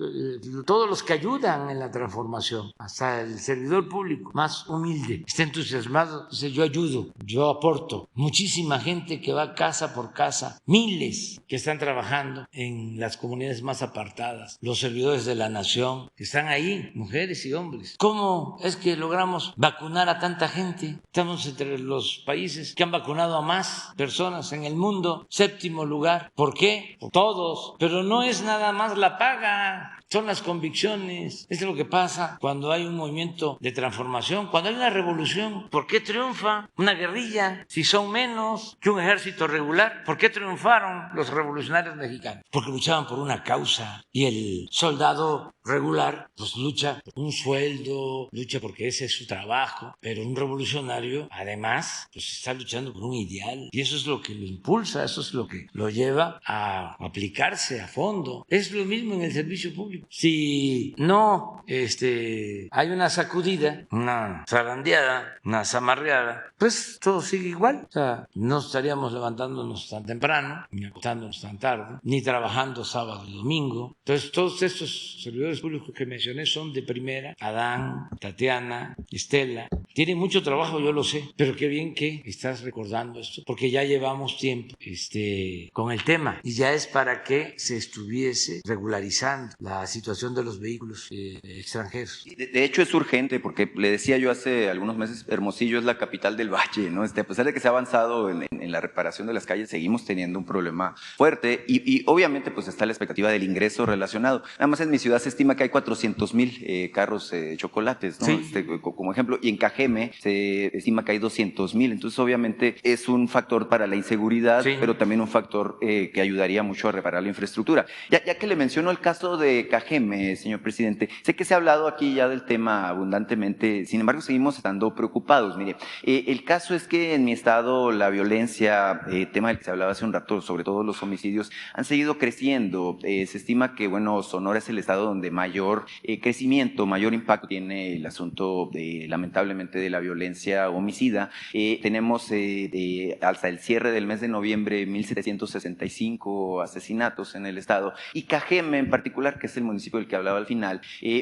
todos los que ayudan en la transformación, hasta el servidor público más humilde, está entusiasmado, dice: yo ayudo, yo aporto. Muchísima gente que va casa por casa, miles que están trabajando en las comunidades más apartadas, los servidores de la nación que están ahí, mujeres y hombres. ¿Cómo es que logramos vacunar a tanta gente? Estamos entre los países que han vacunado a más personas en el mundo, 7º lugar. ¿Por qué? Por todos, pero no es nada más la paga, son las convicciones. Es lo que pasa cuando hay un movimiento de transformación, cuando hay una revolución. ¿Por qué triunfa una guerrilla si son menos que un ejército regular? ¿Por qué triunfaron los revolucionarios mexicanos? Porque luchaban por una causa, y el soldado regular pues lucha por un sueldo, lucha porque ese es su trabajo, pero un revolucionario además pues está luchando por un ideal, y eso es lo que lo impulsa, eso es lo que lo lleva a aplicarse a fondo. Es lo mismo en el servicio público. Si no hay una sacudida, una zarandeada, una zamarreada, pues todo sigue igual. O sea, no estaríamos levantándonos tan temprano, ni acostándonos tan tarde, ni trabajando sábado y domingo. Entonces, todos estos servidores públicos que mencioné son de primera. Adán, Tatiana, Estela, tienen mucho trabajo, yo lo sé, pero qué bien que estás recordando esto, porque ya llevamos tiempo con el tema, y ya es para que se estuviese regularizando la situación de los vehículos extranjeros. De hecho, es urgente, porque le decía yo hace algunos meses, Hermosillo es la capital del valle, ¿no? A pesar de que se ha avanzado en la reparación de las calles, seguimos teniendo un problema fuerte, y obviamente pues está la expectativa del ingreso relacionado. Nada más en mi ciudad se estima que hay 400,000 carros chocolates, ¿no? Sí. Como ejemplo, y en Cajeme se estima que hay 200,000, entonces obviamente es un factor para la inseguridad, Sí. pero también un factor que ayudaría mucho a reparar la infraestructura. Ya que le menciono el caso de Cajeme, señor presidente, sé que se ha hablado aquí ya del tema abundantemente, sin embargo seguimos estando preocupados. Mire, el caso es que en mi estado la violencia, tema del que se hablaba hace un rato, sobre todo los homicidios, han seguido creciendo. Se estima que, bueno, Sonora es el estado donde mayor crecimiento, mayor impacto tiene el asunto lamentablemente de la violencia homicida. Tenemos hasta el cierre del mes de noviembre 1,765 asesinatos en el estado, y Cajeme en particular, que es el municipio del que hablaba al final,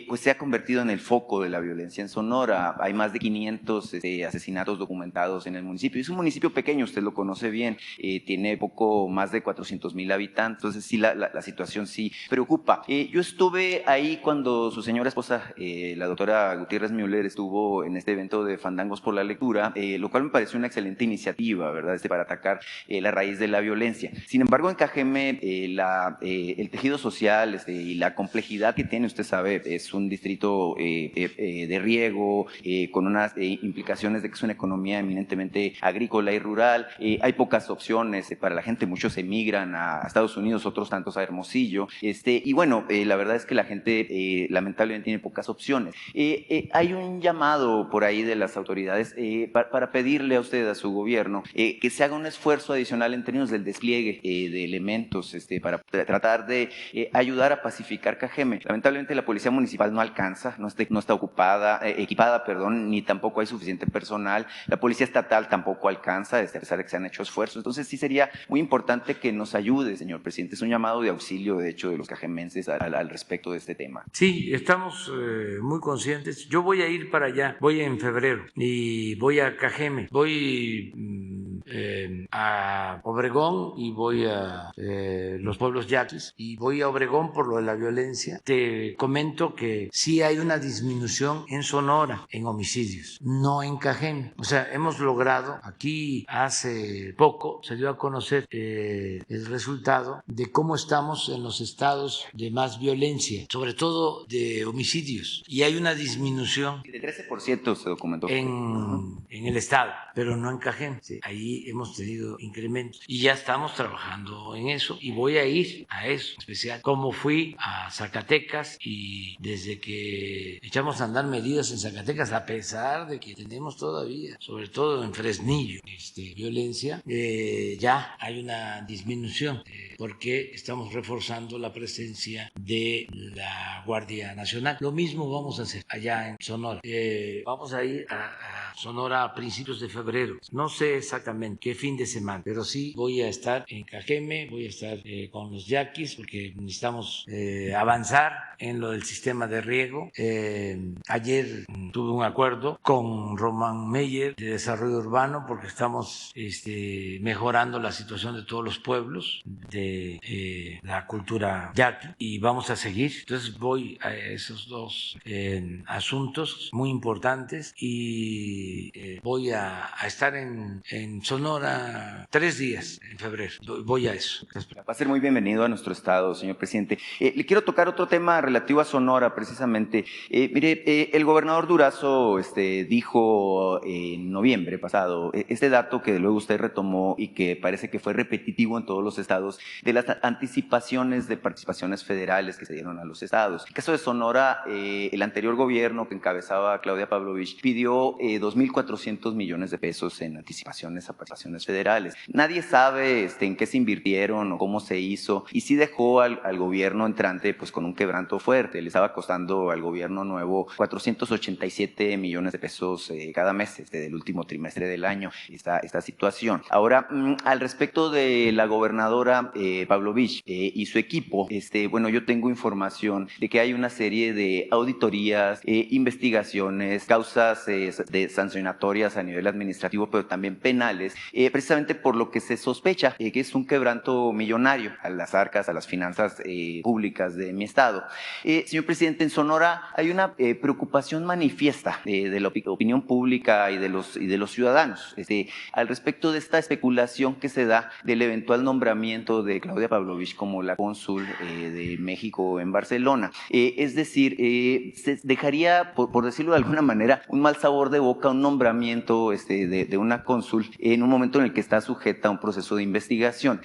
pues se ha convertido en el foco de la violencia en Sonora. Hay más de 500 asesinatos documentados en el municipio. Es un municipio pequeño, usted lo conoce bien, tiene poco más de 400,000 habitantes, entonces sí la situación sí preocupa. Yo estuve ahí cuando su señora esposa, la doctora Gutiérrez Müller, estuvo en este evento de Fandangos por la Lectura, lo cual me pareció una excelente iniciativa, ¿verdad? Para atacar la raíz de la violencia. Sin embargo, en Cajeme, el tejido social y la complejidad que tiene, usted sabe, es un distrito de riego, con unas implicaciones de que es una economía eminentemente agrícola y rural. Hay pocas opciones para la gente, muchos emigran a Estados Unidos, otros tantos a Hermosillo, y bueno, la verdad es que la gente lamentablemente tiene pocas opciones. Hay un llamado por ahí de las autoridades para pedirle a usted, a su gobierno, que se haga un esfuerzo adicional en términos del despliegue de elementos para tratar de ayudar a pacificar Cajeme. Lamentablemente la policía municipal no alcanza, no está equipada, ni tampoco hay suficiente personal. La policía estatal tampoco alcanza, a pesar de que se han hecho esfuerzos. Entonces sí sería muy importante que nos ayude, señor presidente. Es un llamado de auxilio, de hecho, de los cajemenses al respecto de este tema. Sí, estamos muy conscientes. Yo voy a ir para allá, voy en febrero y voy a Cajeme. Voy a Obregón y voy a los pueblos yaquis y voy a Obregón por lo de la violencia. Te comento que sí hay una disminución en Sonora en homicidios, no en Cajeme. O sea, hemos logrado, aquí hace poco se dio a conocer el resultado de cómo estamos en los estados de más violencia, sobre todo de homicidios, y hay una disminución De 13% se documentó. en el estado, pero no en Cajeme. Sí, ahí hemos tenido incrementos y ya estamos trabajando en eso y voy a ir a eso especial. Como fui a Zacatecas y desde que echamos a andar medidas en Zacatecas, a pesar de que tenemos todavía, sobre todo en Fresnillo, violencia, ya hay una disminución porque estamos reforzando la presencia de la Guardia Nacional. Lo mismo vamos a hacer allá en Sonora. Vamos a ir a Sonora a principios de febrero. No sé exactamente qué fin de semana, pero sí voy a estar en Cajeme, voy a estar con los yaquis porque necesitamos avanzar en lo del sistema de riego. Ayer tuve un acuerdo con Román Meyer de Desarrollo Urbano porque estamos mejorando la situación de todos los pueblos de la cultura yaqui y vamos a seguir. Entonces voy a esos dos asuntos muy importantes y voy a estar en Sonora 3 días en febrero. Voy a eso. Va a ser muy bienvenido a nuestro estado, señor presidente. Le quiero tocar otro tema relativo a Sonora, precisamente. Mire, el gobernador Durazo dijo en noviembre pasado este dato que luego usted retomó y que parece que fue repetitivo en todos los estados, de las anticipaciones de participaciones federales que se dieron a los estados. En el caso de Sonora, el anterior gobierno que encabezaba Claudia Pavlovich pidió 2.400 millones de pesos en anticipaciones a participaciones federales. Nadie sabe en qué se invirtieron o cómo se hizo y sí dejó al gobierno entrante pues con un quebranto fuerte. Le estaba costando al gobierno nuevo 487 millones de pesos cada mes del último trimestre del año esta situación. Ahora, al respecto de la gobernadora Pavlovich y su equipo, bueno, yo tengo información de que hay una serie de auditorías, investigaciones, causas de sancionatorias a nivel administrativo, pero también penales, precisamente por lo que se sospecha que es un quebranto millonario a las arcas, a las finanzas públicas de mi estado. Señor presidente, en Sonora hay una preocupación manifiesta de la opinión pública y de los ciudadanos al respecto de esta especulación que se da del eventual nombramiento de Claudia Pavlovich como la cónsul de México en Barcelona. Es decir, se dejaría, por decirlo de alguna manera, un mal sabor de boca un nombramiento de una cónsul en un momento en el que está sujeta a un proceso de investigación.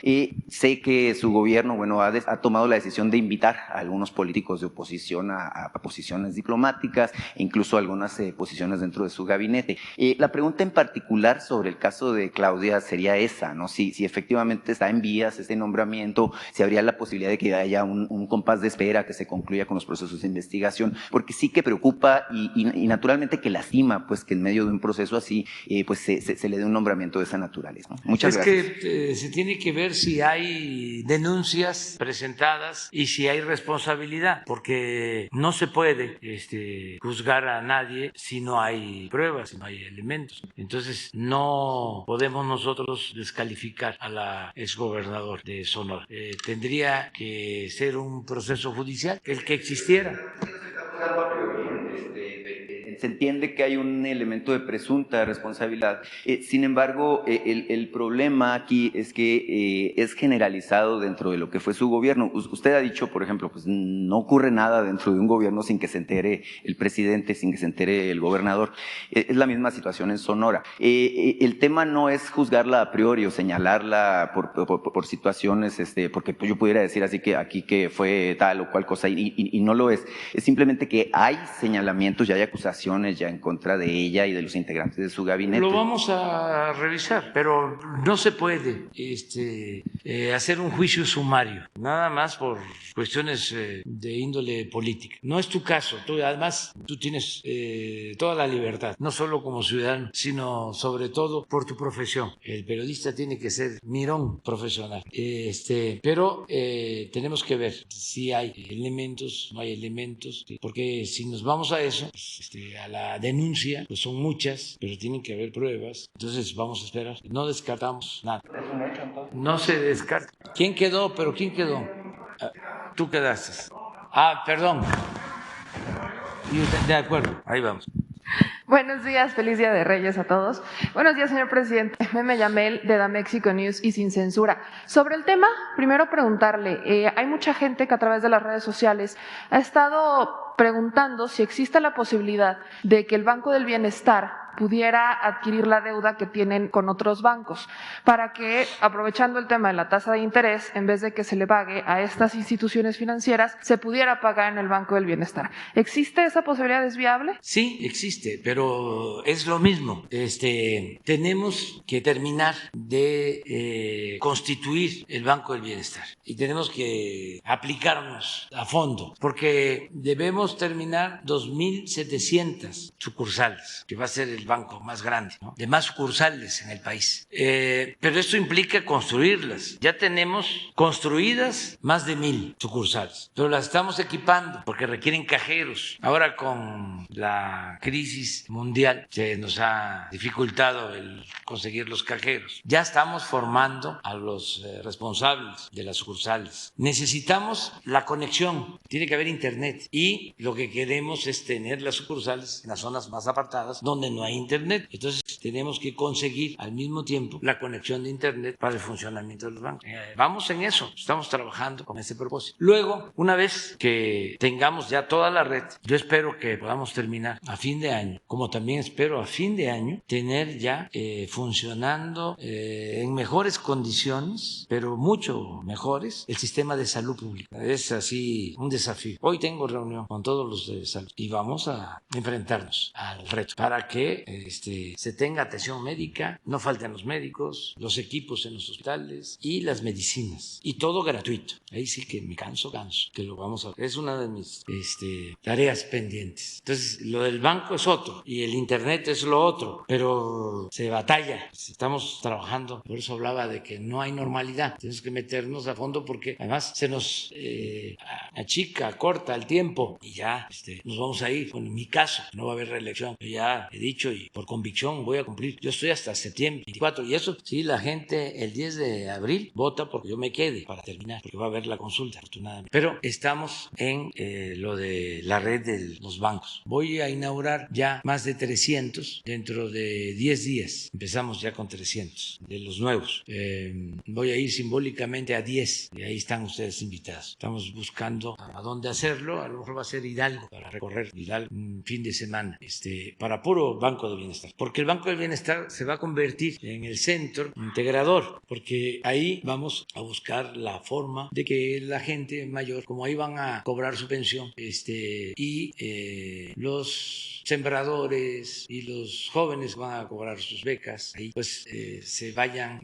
Sé que su gobierno, bueno, ha tomado la decisión de invitar a algunos políticos de oposición a posiciones diplomáticas, incluso algunas posiciones dentro de su gabinete. La pregunta en particular sobre el caso de Claudia sería esa, ¿no? Si efectivamente está en vías este nombramiento, si habría la posibilidad de que haya un compás de espera que se concluya con los procesos de investigación, porque sí que preocupa y naturalmente que lastima, pues que en medio de un proceso así, pues se le dé un nombramiento de esa naturaleza, ¿no? Muchas gracias. Es que se tiene que ver si hay denuncias presentadas y si hay responsabilidad, porque no se puede juzgar a nadie si no hay pruebas, si no hay elementos. Entonces no podemos nosotros descalificar a la exgobernador de Sonora. Tendría que ser un proceso judicial, el que existiera. Se entiende que hay un elemento de presunta responsabilidad. Sin embargo, el problema aquí es que es generalizado dentro de lo que fue su gobierno. Usted ha dicho, por ejemplo, pues no ocurre nada dentro de un gobierno sin que se entere el presidente, sin que se entere el gobernador. Es la misma situación en Sonora. El tema no es juzgarla a priori o señalarla por situaciones, porque pues yo pudiera decir así que aquí que fue tal o cual cosa y no lo es. Es simplemente que hay señalamientos y hay acusaciones ya en contra de ella y de los integrantes de su gabinete. Lo vamos a revisar, pero no se puede hacer un juicio sumario, nada más por cuestiones de índole política. No es tu caso, además tú tienes toda la libertad, no solo como ciudadano, sino sobre todo por tu profesión. El periodista tiene que ser mirón profesional, pero tenemos que ver si hay elementos, no hay elementos, porque si nos vamos a eso, a la denuncia, pues son muchas, pero tienen que haber pruebas. Entonces vamos a esperar. No descartamos nada. ¿Es un hecho entonces? No se descarta. ¿Quién quedó? ¿Pero quién quedó? Tú quedaste. Perdón. De acuerdo, ahí vamos. Buenos días, feliz Día de Reyes a todos. Buenos días, señor presidente. Meme Yamel de Da Mexico News y Sin Censura. Sobre el tema, primero preguntarle, hay mucha gente que a través de las redes sociales ha estado preguntando si existe la posibilidad de que el Banco del Bienestar pudiera adquirir la deuda que tienen con otros bancos, para que, aprovechando el tema de la tasa de interés, en vez de que se le pague a estas instituciones financieras, se pudiera pagar en el Banco del Bienestar. ¿Existe esa posibilidad? ¿Es viable? Sí, existe, pero es lo mismo. Tenemos que terminar de constituir el Banco del Bienestar y tenemos que aplicarnos a fondo, porque debemos terminar 2.700 sucursales, que va a ser el banco más grande, ¿no?, de más sucursales en el país. Pero esto implica construirlas. Ya tenemos construidas más de 1,000 sucursales, pero las estamos equipando porque requieren cajeros. Ahora con la crisis mundial se nos ha dificultado el conseguir los cajeros. Ya estamos formando a los responsables de las sucursales. Necesitamos la conexión, tiene que haber internet, y lo que queremos es tener las sucursales en las zonas más apartadas donde no hay internet. Entonces tenemos que conseguir al mismo tiempo la conexión de internet para el funcionamiento de los bancos. Vamos en eso, estamos trabajando con ese propósito. Luego, una vez que tengamos ya toda la red, yo espero que podamos terminar a fin de año, como también espero a fin de año tener ya funcionando en mejores condiciones, pero mucho mejores, el sistema de salud pública. Es así un desafío. Hoy tengo reunión con todos los de salud y vamos a enfrentarnos al reto para que se tenga atención médica, no falten los médicos, los equipos en los hospitales y las medicinas, y todo gratuito. Ahí sí que me canso, que lo vamos a hacer. Es una de mis tareas pendientes. Entonces, lo del banco es otro y el internet es lo otro, pero se batalla. Estamos trabajando, por eso hablaba de que no hay normalidad. Tenemos que meternos a fondo porque además se nos achica, corta el tiempo y ya nos vamos a ir. Bueno, en mi caso, no va a haber reelección. Yo ya he dicho y por convicción voy a cumplir. Yo estoy hasta septiembre 24 y eso sí, la gente el 10 de abril vota porque yo me quede para terminar, porque va a haber la consulta, afortunadamente. Pero estamos en lo de la red de los bancos. Voy a inaugurar ya más de 300 dentro de 10 días. Empezamos ya con 300 de los nuevos. Voy a ir simbólicamente a 10 y ahí están ustedes invitados. Estamos buscando a dónde hacerlo. A lo mejor va a ser Hidalgo, para recorrer Hidalgo un fin de semana, para puro Banco del Bienestar, porque el Banco del Bienestar se va a convertir en el centro integrador, porque ahí vamos a buscar la forma de que la gente mayor, como ahí van a cobrar su pensión, y los sembradores y los jóvenes van a cobrar sus becas, ahí pues se vayan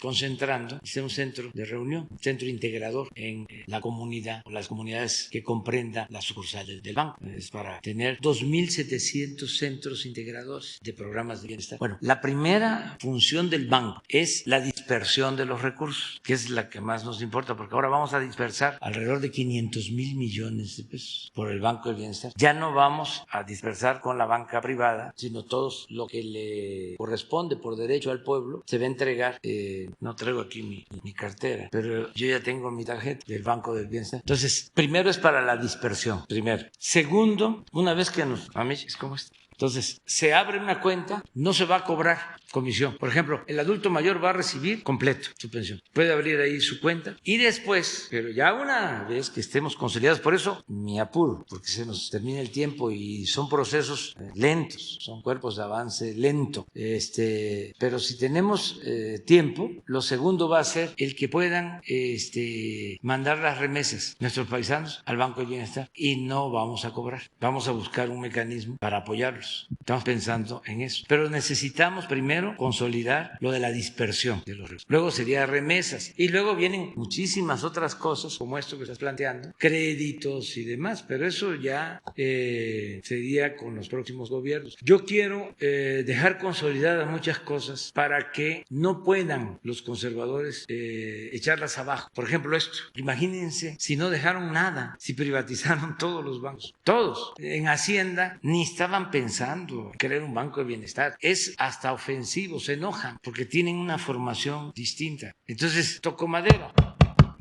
concentrando y sea un centro de reunión, un centro integrador en la comunidad o las comunidades que comprenda las sucursales del banco. Es para tener 2.700 centros integradores de programas de bienestar. Bueno, la primera función del banco es la dispersión de los recursos, que es la que más nos importa, porque ahora vamos a dispersar alrededor de 500,000 millones de pesos por el Banco del Bienestar. Ya no vamos a dispersar con la banca privada, sino todo lo que le corresponde por derecho al pueblo se va a entregar. No traigo aquí mi cartera, pero yo ya tengo mi tarjeta del Banco del Bienestar. Entonces, primero es para la dispersión, primero. Segundo, una vez que a mí es como esto. Entonces, se abre una cuenta, no se va a cobrar comisión. Por ejemplo, el adulto mayor va a recibir completo su pensión. Puede abrir ahí su cuenta y después, pero ya una vez que estemos consolidados, por eso mi apuro, porque se nos termina el tiempo y son procesos lentos, son cuerpos de avance lento. Pero si tenemos tiempo, lo segundo va a ser el que puedan mandar las remesas nuestros paisanos al Banco de Bienestar y no vamos a cobrar. Vamos a buscar un mecanismo para apoyarlos. Estamos pensando en eso. Pero necesitamos primero primero consolidar lo de la dispersión de los recursos, luego sería remesas y luego vienen muchísimas otras cosas como esto que estás planteando, créditos y demás, pero eso ya sería con los próximos gobiernos. Yo quiero dejar consolidadas muchas cosas para que no puedan los conservadores echarlas abajo. Por ejemplo, esto, imagínense si no dejaron nada, si privatizaron todos los bancos, todos. En Hacienda ni estaban pensando en crear un banco de bienestar. Es hasta ofensivo, se enojan porque tienen una formación distinta. Entonces, toco madera.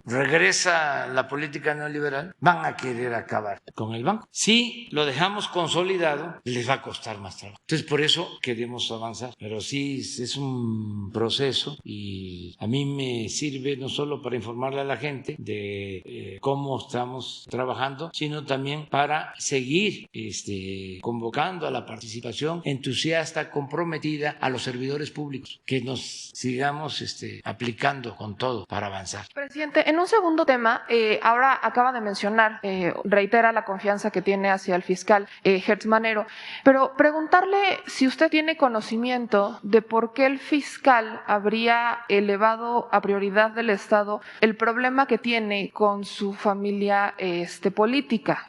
Regresa la política neoliberal, van a querer acabar con el banco. Si lo dejamos consolidado, les va a costar más trabajo. Entonces, por eso queremos avanzar. Pero sí, es un proceso y a mí me sirve no solo para informarle a la gente de cómo estamos trabajando, sino también para seguir convocando a la participación entusiasta, comprometida a los servidores públicos, que nos sigamos aplicando con todo para avanzar. Presidente, en un segundo tema, ahora acaba de mencionar, reitera la confianza que tiene hacia el fiscal Hertz Manero, pero preguntarle si usted tiene conocimiento de por qué el fiscal habría elevado a prioridad del Estado el problema que tiene con su familia política,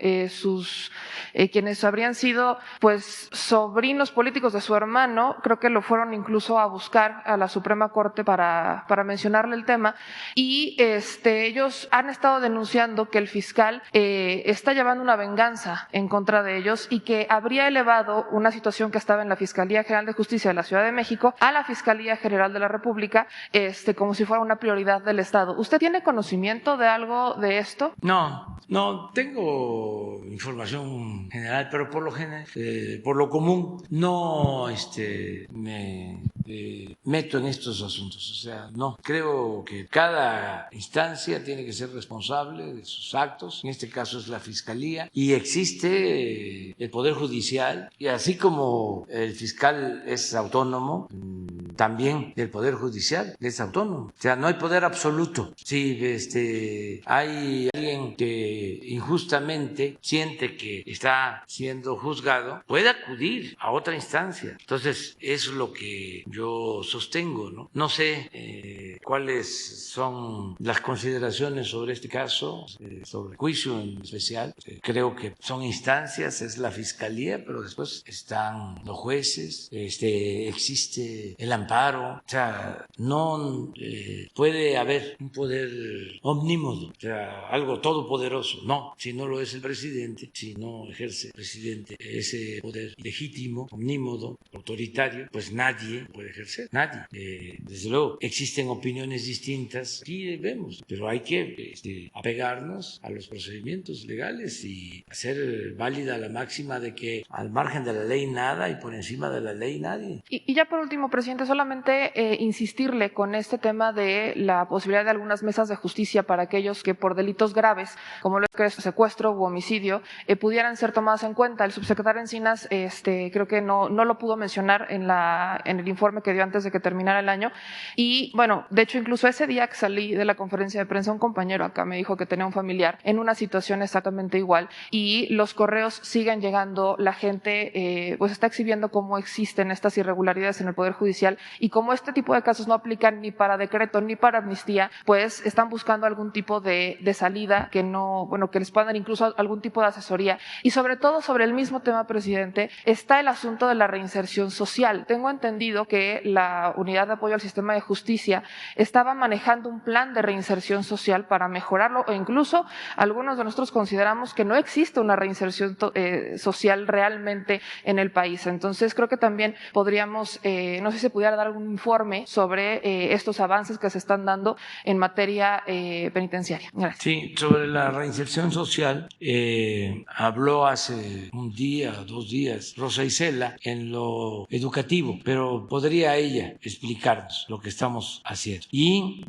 quienes habrían sido pues sobrinos políticos de su hermano, creo que lo fueron incluso a buscar a la Suprema Corte para mencionarle el tema, y ellos han estado denunciando que el fiscal está llevando una venganza en contra de ellos y que habría elevado una situación que estaba en la Fiscalía General de Justicia de la Ciudad de México a la Fiscalía General de la República, como si fuera una prioridad del Estado. ¿Usted tiene conocimiento de algo de esto? No tengo información general, pero por lo común no me meto en estos asuntos. O sea, no, creo que cada instancia tiene que ser responsable de sus actos, en este caso es la Fiscalía, y existe el Poder Judicial, y así como el fiscal es autónomo, también el Poder Judicial es autónomo. O sea, no hay poder absoluto. Si hay alguien que injustamente siente que está siendo juzgado, puede acudir a otra instancia. Entonces, eso es lo que yo sostengo, ¿no? No sé cuáles son las consideraciones sobre este caso, sobre el juicio en especial. Creo que son instancias, es la Fiscalía, pero después están los jueces, existe el amparo. O sea, no puede haber un poder omnímodo, o sea, algo todopoderoso. No, si no lo es el presidente, si no ejerce el presidente ese poder legítimo, omnímodo, autoritario, pues nadie puede ejercer, nadie. Desde luego, existen opiniones distintas, aquí vemos, pero hay que apegarnos a los procedimientos legales y hacer válida la máxima de que al margen de la ley nada y por encima de la ley nadie. Y ya por último, presidente, solamente insistirle con este tema de la posibilidad de algunas mesas de justicia para aquellos que por delitos graves, como lo que es secuestro u homicidio, pudieran ser tomadas en cuenta. El subsecretario Encinas creo que no lo pudo mencionar en el informe que dio antes de que terminara el año. Y bueno, de hecho, incluso ese día que salí de la conferencia de prensa, un compañero acá me dijo que tenía un familiar en una situación exactamente igual y los correos siguen llegando, la gente pues está exhibiendo cómo existen estas irregularidades en el Poder Judicial y como este tipo de casos no aplican ni para decreto ni para amnistía, pues están buscando algún tipo de salida que que les puedan dar incluso algún tipo de asesoría. Y sobre todo sobre el mismo tema, presidente, está el asunto de la reinserción social. Tengo entendido que la Unidad de Apoyo al Sistema de Justicia estaba manejando un plan de reinserción social para mejorarlo, e incluso algunos de nosotros consideramos que no existe una reinserción social realmente en el país. Entonces creo que también podríamos, no sé si se pudiera dar algún informe sobre estos avances que se están dando en materia penitenciaria. Gracias. Sí, sobre la reinserción social habló hace un día, 2 días, Rosa Isela en lo educativo, pero podría ella explicarnos lo que estamos haciendo. Y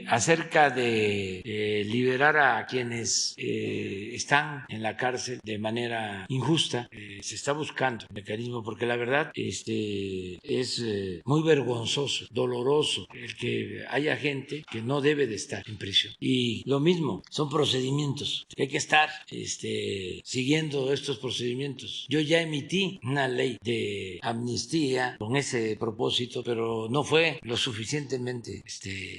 acerca de liberar a quienes están en la cárcel de manera injusta, se está buscando un mecanismo porque la verdad es muy vergonzoso, doloroso, el que haya gente que no debe de estar en prisión. Y lo mismo, son procedimientos, hay que estar siguiendo estos procedimientos. Yo ya emití una ley de amnistía con ese propósito, pero no fue lo suficientemente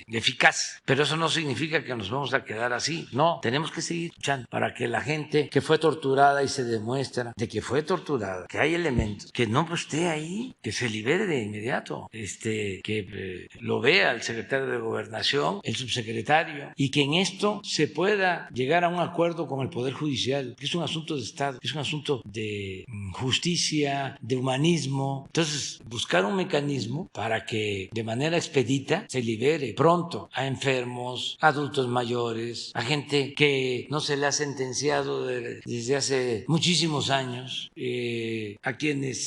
eficaz. Pero eso no significa que nos vamos a quedar así. No, tenemos que seguir luchando para que la gente que fue torturada y se demuestra de que fue torturada, que hay elementos, que no esté ahí, que se libere de inmediato, que lo vea el secretario de Gobernación, el subsecretario, y que en esto se pueda llegar a un acuerdo con el Poder Judicial, que es un asunto de Estado, es un asunto de justicia, de humanismo. Entonces, buscar un mecanismo para que de manera expedita se libere pronto a enfermos, a adultos mayores, a gente que no se le ha sentenciado desde hace muchísimos años, a quienes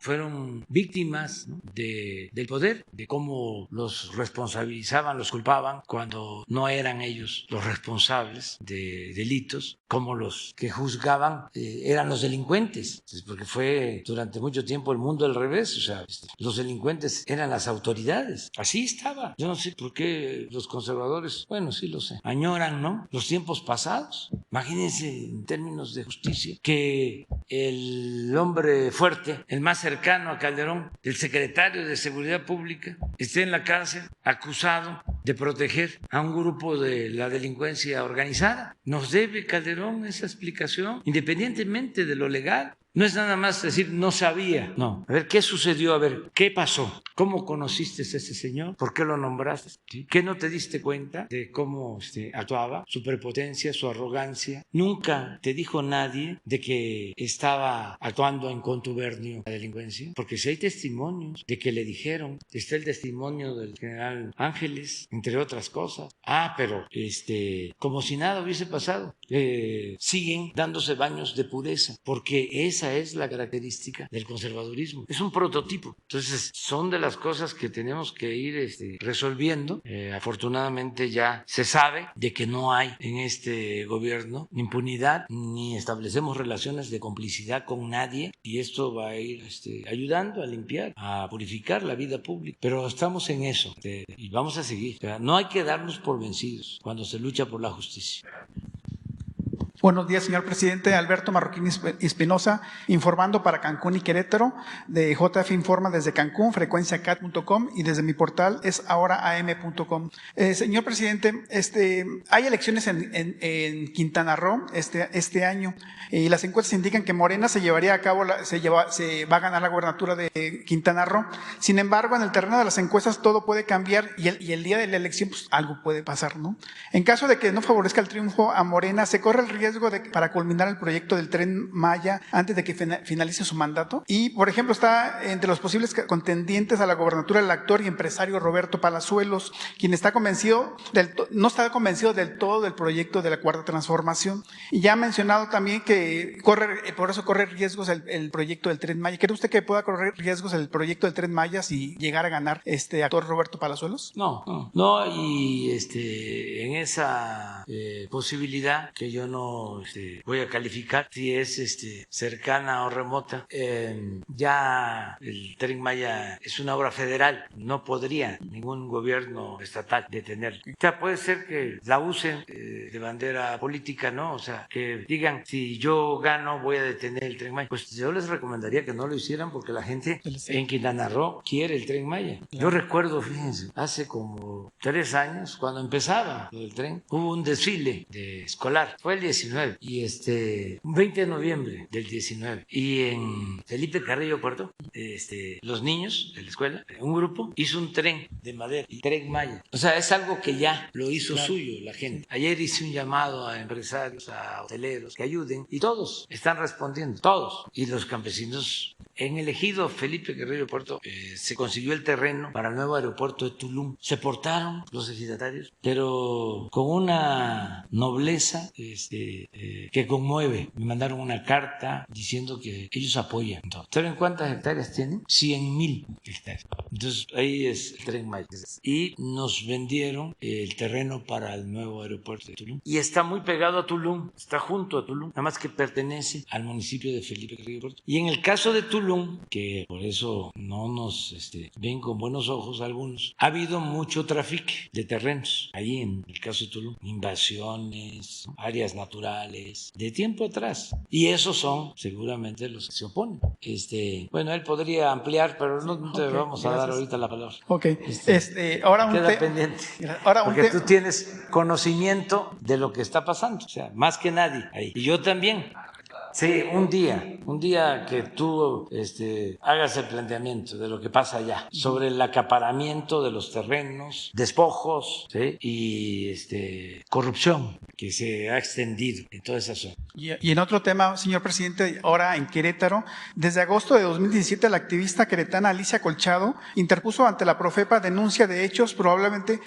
fueron víctimas, ¿no?, del poder, de cómo los responsabilizaban, los culpaban cuando no eran ellos los responsables de delitos, como los que juzgaban eran los delincuentes, porque fue durante mucho tiempo el mundo al revés, o sea, los delincuentes eran las autoridades, así estaba. Yo no sé por qué los conservadores, bueno, sí lo sé, añoran, ¿no?, los tiempos pasados. Imagínense en términos de justicia que el hombre fuerte, el más cercano a Calderón, el secretario de Seguridad Pública, esté en la cárcel acusado de proteger a un grupo de la delincuencia organizada. Nos debe Calderón esa explicación, independientemente de lo legal. No es nada más decir no sabía, no. A ver, ¿qué sucedió? A ver, ¿qué pasó? ¿Cómo conociste a ese señor? ¿Por qué lo nombraste? ¿Sí? ¿Qué no te diste cuenta de cómo actuaba? Su prepotencia, su arrogancia. Nunca te dijo nadie de que estaba actuando en contubernio la delincuencia, porque si hay testimonios de que le dijeron, está el testimonio del general Ángeles, entre otras cosas. Pero como si nada hubiese pasado, siguen dándose baños de pureza, porque esa es la característica del conservadurismo. Es un prototipo. Entonces, son de las cosas que tenemos que ir resolviendo. Afortunadamente ya se sabe de que no hay en este gobierno impunidad, ni establecemos relaciones de complicidad con nadie, y esto va a ir ayudando a limpiar, a purificar la vida pública. Pero estamos en eso y vamos a seguir. O sea, no hay que darnos por vencidos cuando se lucha por la justicia. Buenos días, señor presidente. Alberto Marroquín Espinosa, informando para Cancún y Querétaro, de JF Informa desde Cancún, frecuenciacat.com, y desde mi portal es ahoraam.com. Señor presidente, hay elecciones en Quintana Roo este año, y las encuestas indican que Morena se llevaría a cabo, se va a ganar la gobernatura de Quintana Roo. Sin embargo, en el terreno de las encuestas todo puede cambiar, y el día de la elección pues algo puede pasar, ¿no? En caso de que no favorezca el triunfo a Morena, ¿se corre el riesgo para culminar el proyecto del Tren Maya antes de que finalice su mandato? Y, por ejemplo, está entre los posibles contendientes a la gobernatura el actor y empresario Roberto Palazuelos, quien no está convencido del todo del proyecto de la Cuarta Transformación. Y ya ha mencionado también que por eso corre riesgos el proyecto del Tren Maya. ¿Cree usted que pueda correr riesgos el proyecto del Tren Maya si llegara a ganar este actor Roberto Palazuelos? No, y en esa posibilidad que yo no voy a calificar si es cercana o remota, ya el Tren Maya es una obra federal, no podría ningún gobierno estatal detenerlo. O sea, puede ser que la usen de bandera política, ¿no? O sea, que digan, si yo gano voy a detener el Tren Maya. Pues yo les recomendaría que no lo hicieran, porque la gente en Quintana Roo quiere el Tren Maya. Claro. Yo recuerdo, fíjense, hace como 3 años, cuando empezaba el tren, hubo un desfile escolar, fue el 19, y un 20 de noviembre del 19, y en Felipe Carrillo Puerto, los niños de la escuela, un grupo hizo un tren de madera, el Tren Maya. O sea, es algo que ya lo hizo suyo la gente. Ayer hice un llamado a empresarios, a hoteleros que ayuden, y todos están respondiendo, todos. Y los campesinos, en el ejido Felipe Carrillo Puerto, se consiguió el terreno para el nuevo aeropuerto de Tulum. Se portaron los ejidatarios, pero con una nobleza que conmueve. Me mandaron una carta diciendo que ellos apoyan todo. ¿Saben cuántas hectáreas tienen? 100,000 hectáreas. Entonces ahí es el Tren Maya. Y nos vendieron el terreno para el nuevo aeropuerto de Tulum. Y está muy pegado a Tulum, está junto a Tulum, nada más que pertenece al municipio de Felipe Carrillo Puerto. Y en el caso de Tulum, Tulum, que por eso no nos ven con buenos ojos algunos, ha habido mucho tráfico de terrenos ahí en el caso de Tulum, invasiones, áreas naturales, de tiempo atrás. Y esos son seguramente los que se oponen. Bueno, él podría ampliar, pero no te vamos a dar ahorita la palabra. Ok. Ahora queda pendiente. Porque tú tienes conocimiento de lo que está pasando, o sea, más que nadie ahí. Y yo también. Sí, un día que tú hagas el planteamiento de lo que pasa allá, sobre el acaparamiento de los terrenos, despojos, ¿sí? Y corrupción que se ha extendido en toda esa zona. Y en otro tema, señor presidente, ahora en Querétaro, desde agosto de 2017 la activista queretana Alicia Colchado interpuso ante la Profepa denuncia de hechos probablemente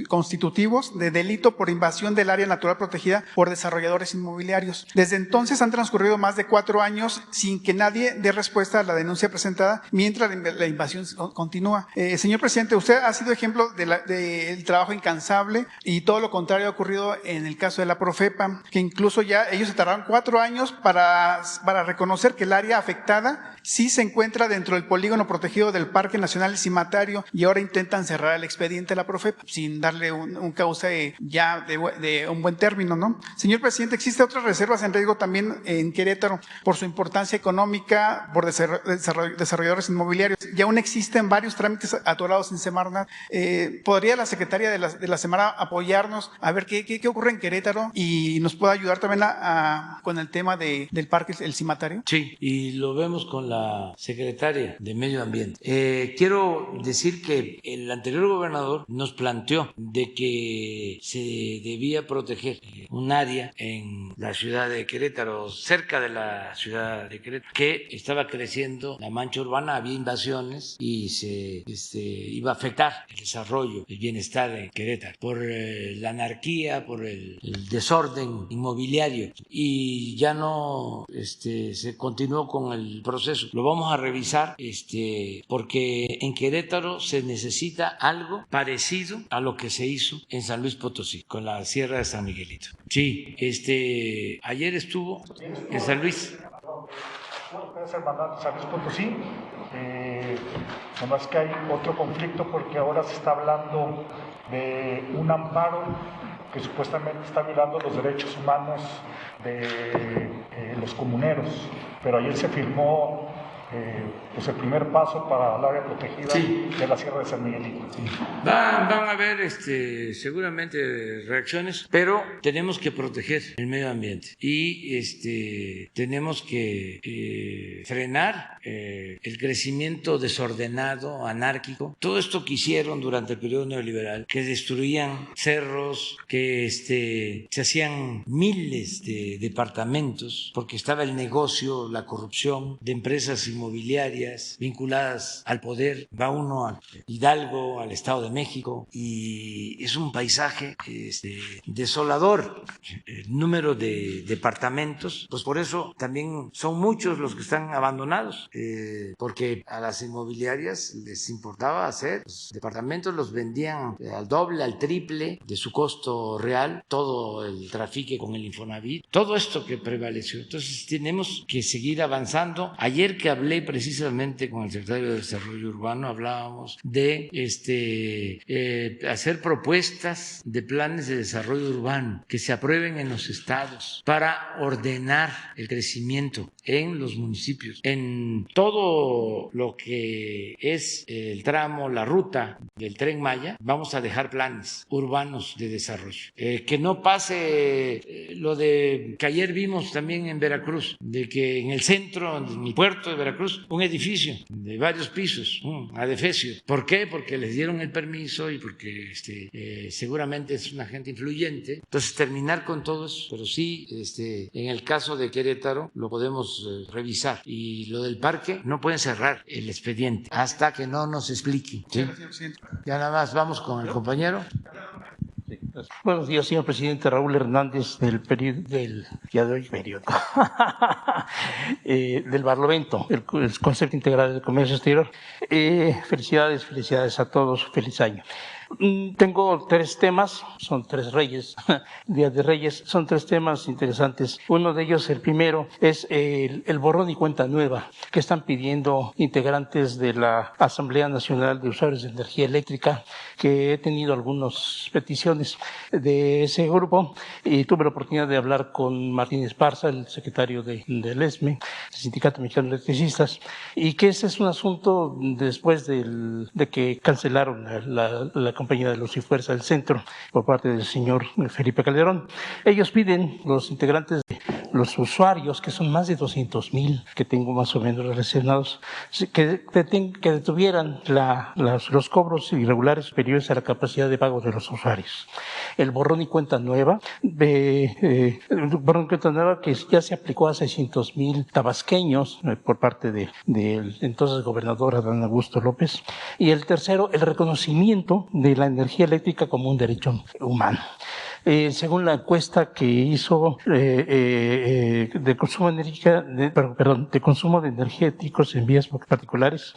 constitutivos de delito por invasión del área natural protegida por desarrolladores inmobiliarios. Desde entonces han transcurrido más de 4 años sin que nadie dé respuesta a la denuncia presentada mientras la invasión continúa. Señor presidente, usted ha sido ejemplo del trabajo incansable y todo lo contrario ha ocurrido en el caso de la Profepa, que incluso ya ellos se tardaron 4 años para reconocer que el área afectada sí se encuentra dentro del polígono protegido del Parque Nacional El Cimatario y ahora intentan cerrar el expediente de la Profepa sin darle un cauce ya de un buen término, ¿no? Señor presidente, existe otras reservas en riesgo también en Querétaro por su importancia económica, por desarrolladores inmobiliarios. Ya aún existen varios trámites atorados en Semarnat. ¿Podría la secretaria de la Semarnat apoyarnos a ver qué ocurre en Querétaro y nos pueda ayudar también con el tema del Parque El Cimatario? Sí, y lo vemos con la secretaria de Medio Ambiente. Quiero decir que el anterior gobernador nos planteó de que se debía proteger un área en la ciudad de Querétaro, cerca de la ciudad de Querétaro, que estaba creciendo la mancha urbana, había invasiones y se iba a afectar el desarrollo, el bienestar de Querétaro por la anarquía, por el desorden inmobiliario, y ya no se continuó con el proceso. Lo vamos a revisar porque en Querétaro se necesita algo parecido a lo que se hizo en San Luis Potosí con la Sierra de San Miguelito. Sí, ayer estuvo en San Luis. Puede ser mandante San Luis Potosí. Nomás que hay otro conflicto porque ahora se está hablando de un amparo que supuestamente está violando los derechos humanos de los comuneros, pero ayer se firmó pues el primer paso para el área protegida de la Sierra de San Miguelito. Van a haber seguramente reacciones, pero tenemos que proteger el medio ambiente y tenemos que frenar el crecimiento desordenado, anárquico. Todo esto que hicieron durante el periodo neoliberal, que destruían cerros, que se hacían miles de departamentos porque estaba el negocio, la corrupción de empresas inmobiliarias vinculadas al poder. Va uno a Hidalgo, al Estado de México, y es un paisaje desolador. El número de departamentos, pues por eso también son muchos los que están abandonados, porque a las inmobiliarias les importaba hacer los departamentos, los vendían al doble, al triple de su costo real, todo el trafique con el Infonavit, todo esto que prevaleció. Entonces tenemos que seguir avanzando. Ayer que hablé precisamente con el secretario de Desarrollo Urbano, hablábamos de hacer propuestas de planes de desarrollo urbano que se aprueben en los estados para ordenar el crecimiento en los municipios, en todo lo que es el tramo, la ruta del Tren Maya. Vamos a dejar planes urbanos de desarrollo, que no pase lo de que ayer vimos también en Veracruz, de que en el centro, en el puerto de Veracruz, un edificio de varios pisos, adefesio. ¿Por qué? Porque les dieron el permiso y porque seguramente es una gente influyente. Entonces, terminar con todo eso, pero sí, en el caso de Querétaro lo podemos revisar. Y lo del parque, no pueden cerrar el expediente hasta que no nos expliquen, ¿sí? Ya nada más vamos con el compañero. Buenos días, señor presidente. Raúl Hernández, del Barlovento, el Concepto Integral del Comercio Exterior. Felicidades a todos, feliz año. Tengo tres temas, son tres reyes, Día de Reyes, son tres temas interesantes. Uno de ellos, el primero, es el borrón y cuenta nueva que están pidiendo integrantes de la Asamblea Nacional de Usuarios de Energía Eléctrica, que he tenido algunas peticiones de ese grupo y tuve la oportunidad de hablar con Martín Esparza, el secretario del ESME, el Sindicato Mexicano de Electricistas, y que ese es un asunto después de que cancelaron la compañía de Luz y Fuerza del Centro por parte del señor Felipe Calderón. Ellos piden, los integrantes de los usuarios, que son más de 200,000 que tengo más o menos relacionados, que detuvieran los cobros irregulares superiores a la capacidad de pago de los usuarios. El borrón y cuenta nueva, que ya se aplicó a 600,000 tabasqueños por parte del entonces gobernador Adán Augusto López. Y el tercero, el reconocimiento de la energía eléctrica como un derecho humano. Según la encuesta que hizo de consumo de consumo de energéticos en vías particulares,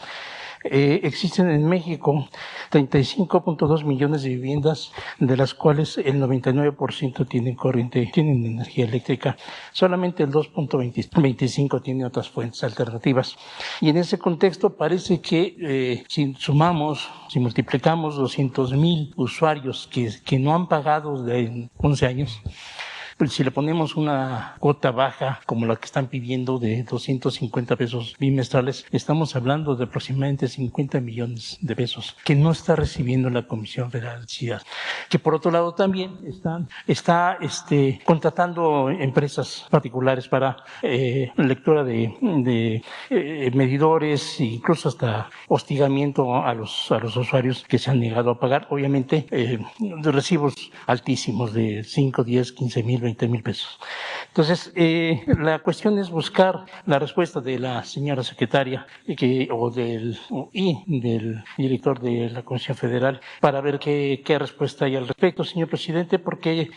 existen en México 35.2 millones de viviendas, de las cuales el 99% tienen energía eléctrica. Solamente el 2.25 tiene otras fuentes alternativas. Y en ese contexto parece que si multiplicamos 200,000 usuarios que no han pagado de 11 años, pues si le ponemos una cuota baja como la que están pidiendo de 250 pesos bimestrales, estamos hablando de aproximadamente 50 millones de pesos que no está recibiendo la Comisión Federal de Electricidad, que por otro lado también está contratando empresas particulares para lectura de medidores e incluso hasta hostigamiento a los usuarios que se han negado a pagar, obviamente de recibos altísimos de 5, 10, 15 mil, 20,000 pesos. Entonces, la cuestión es buscar la respuesta de la señora secretaria del director de la Comisión Federal para ver qué respuesta hay al respecto, señor presidente, porque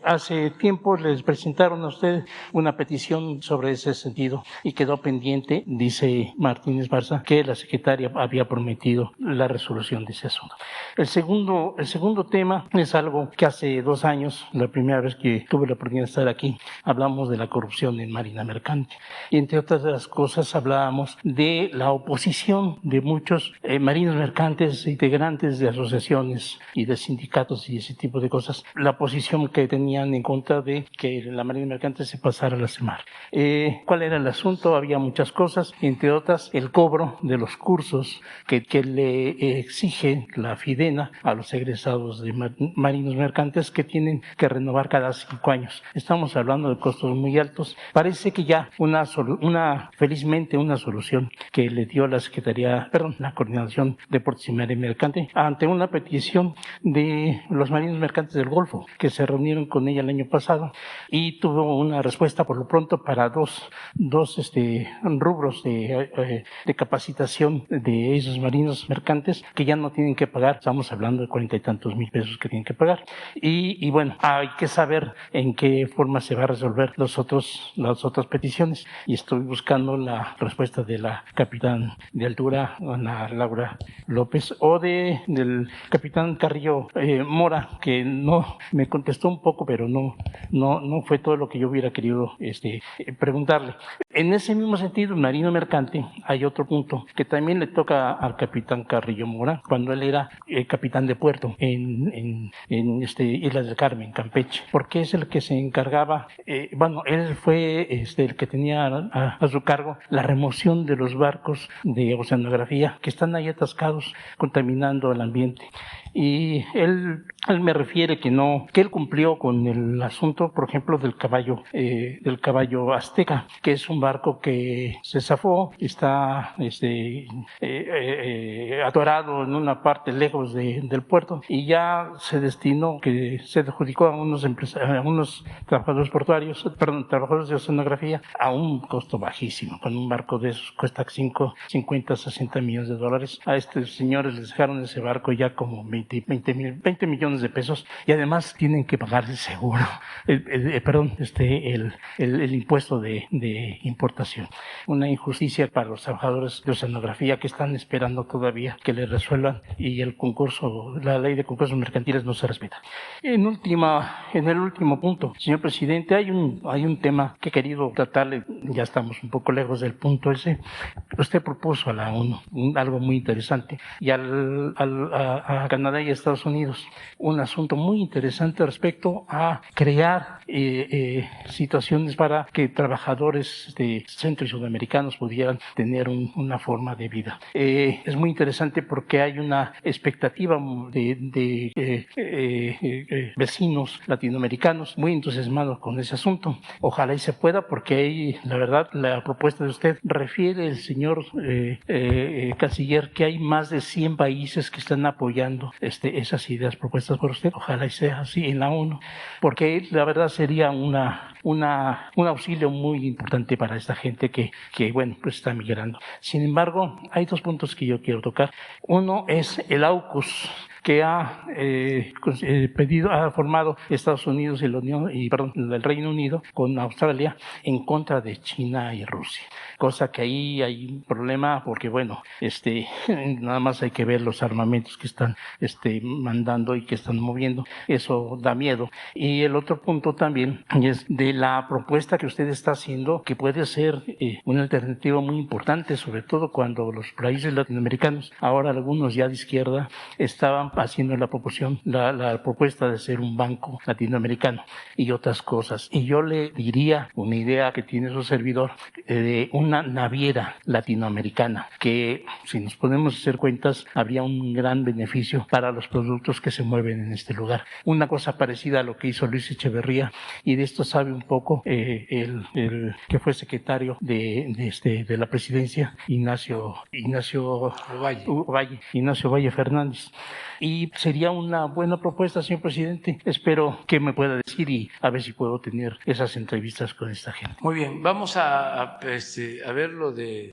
hace tiempo les presentaron a usted una petición sobre ese sentido y quedó pendiente, dice Martínez Barza, que la secretaria había prometido la resolución de ese asunto. El segundo tema es algo que hace 2 años, la primera vez que tuve la oportunidad de estar aquí, hablamos de la corrupción en Marina Mercante. Y entre otras de las cosas hablábamos de la oposición de muchos marinos mercantes, integrantes de asociaciones y de sindicatos y ese tipo de cosas, la posición que tenían en contra de que la Marina Mercante se pasara a la SEMAR. ¿Cuál era el asunto? Había muchas cosas, entre otras el cobro de los cursos que le exige la FIDENA a los egresados de marinos mercantes, que tienen que renovar cada 5 años. Estamos hablando de costos muy altos. Parece que ya felizmente una solución que le dio la Coordinación Deportes y Marina Mercante ante una petición de los marinos mercantes del Golfo, que se reunieron con ella el año pasado y tuvo una respuesta por lo pronto para dos rubros de capacitación de esos marinos mercantes que ya no tienen que pagar. Estamos hablando de 40 y tantos mil pesos que tienen que pagar. Y bueno, hay que saber en qué forma se va a resolver las otras peticiones, y estoy buscando la respuesta de la capitán de altura, Ana Laura López, o del capitán Carrillo Mora, que no me contestó un poco, pero no fue todo lo que yo hubiera querido preguntarle. En ese mismo sentido, en Marino Mercante hay otro punto que también le toca al capitán Carrillo Mora, cuando él era capitán de puerto en Islas del Carmen, Campeche, porque es el que se encargaba, él fue el que tenía a su cargo la remoción de los barcos de oceanografía que están ahí atascados contaminando el ambiente. Y él me refiere que él cumplió con el asunto, por ejemplo, del caballo Azteca, que es un barco que se zafó, está atorado en una parte lejos del puerto, y ya se adjudicó a unos trabajadores de oceanografía a un costo bajísimo. Con un barco de esos cuesta 50, 60 millones de dólares. A estos señores les dejaron ese barco ya como 20 20 millones de pesos, y además tienen que pagar el seguro, el impuesto de importación. Una injusticia para los trabajadores de oceanografía que están esperando todavía que les resuelvan, y la ley de concursos mercantiles no se respeta. En el último punto, señor presidente, hay un tema que he querido tratarle, ya estamos un poco lejos del punto ese. Usted propuso a la ONU algo muy interesante, y a Canadá y a Estados Unidos un asunto muy interesante respecto a crear situaciones para que trabajadores de centro y sudamericanos pudieran tener una forma de vida. Es muy interesante porque hay una expectativa de vecinos latinoamericanos muy entusiasmados con ese asunto. Ojalá y se pueda, porque ahí, la verdad, la propuesta de usted refiere el señor canciller que hay más de 100 países que están apoyando esas ideas propuestas por usted. Ojalá y sea así en la ONU, porque la verdad sería un auxilio muy importante para esta gente que bueno, pues está migrando. Sin embargo, hay dos puntos que yo quiero tocar. Uno es el AUKUS, que ha formado Estados Unidos y el Reino Unido con Australia en contra de China y Rusia. Cosa que ahí hay un problema, porque bueno, nada más hay que ver los armamentos que están mandando y que están moviendo. Eso da miedo. Y el otro punto también es de la propuesta que usted está haciendo, que puede ser una alternativa muy importante, sobre todo cuando los países latinoamericanos, ahora algunos ya de izquierda, estaban haciendo la propuesta de ser un banco latinoamericano y otras cosas. Y yo le diría una idea que tiene su servidor de una naviera latinoamericana, que si nos podemos hacer cuentas, habría un gran beneficio para los productos que se mueven en este lugar. Una cosa parecida a lo que hizo Luis Echeverría, y de esto sabe un poco el que fue secretario de la presidencia, Ignacio Valle Fernández. Y sería una buena propuesta, señor presidente. Espero que me pueda decir, y a ver si puedo tener esas entrevistas con esta gente. Muy bien, vamos a ver lo de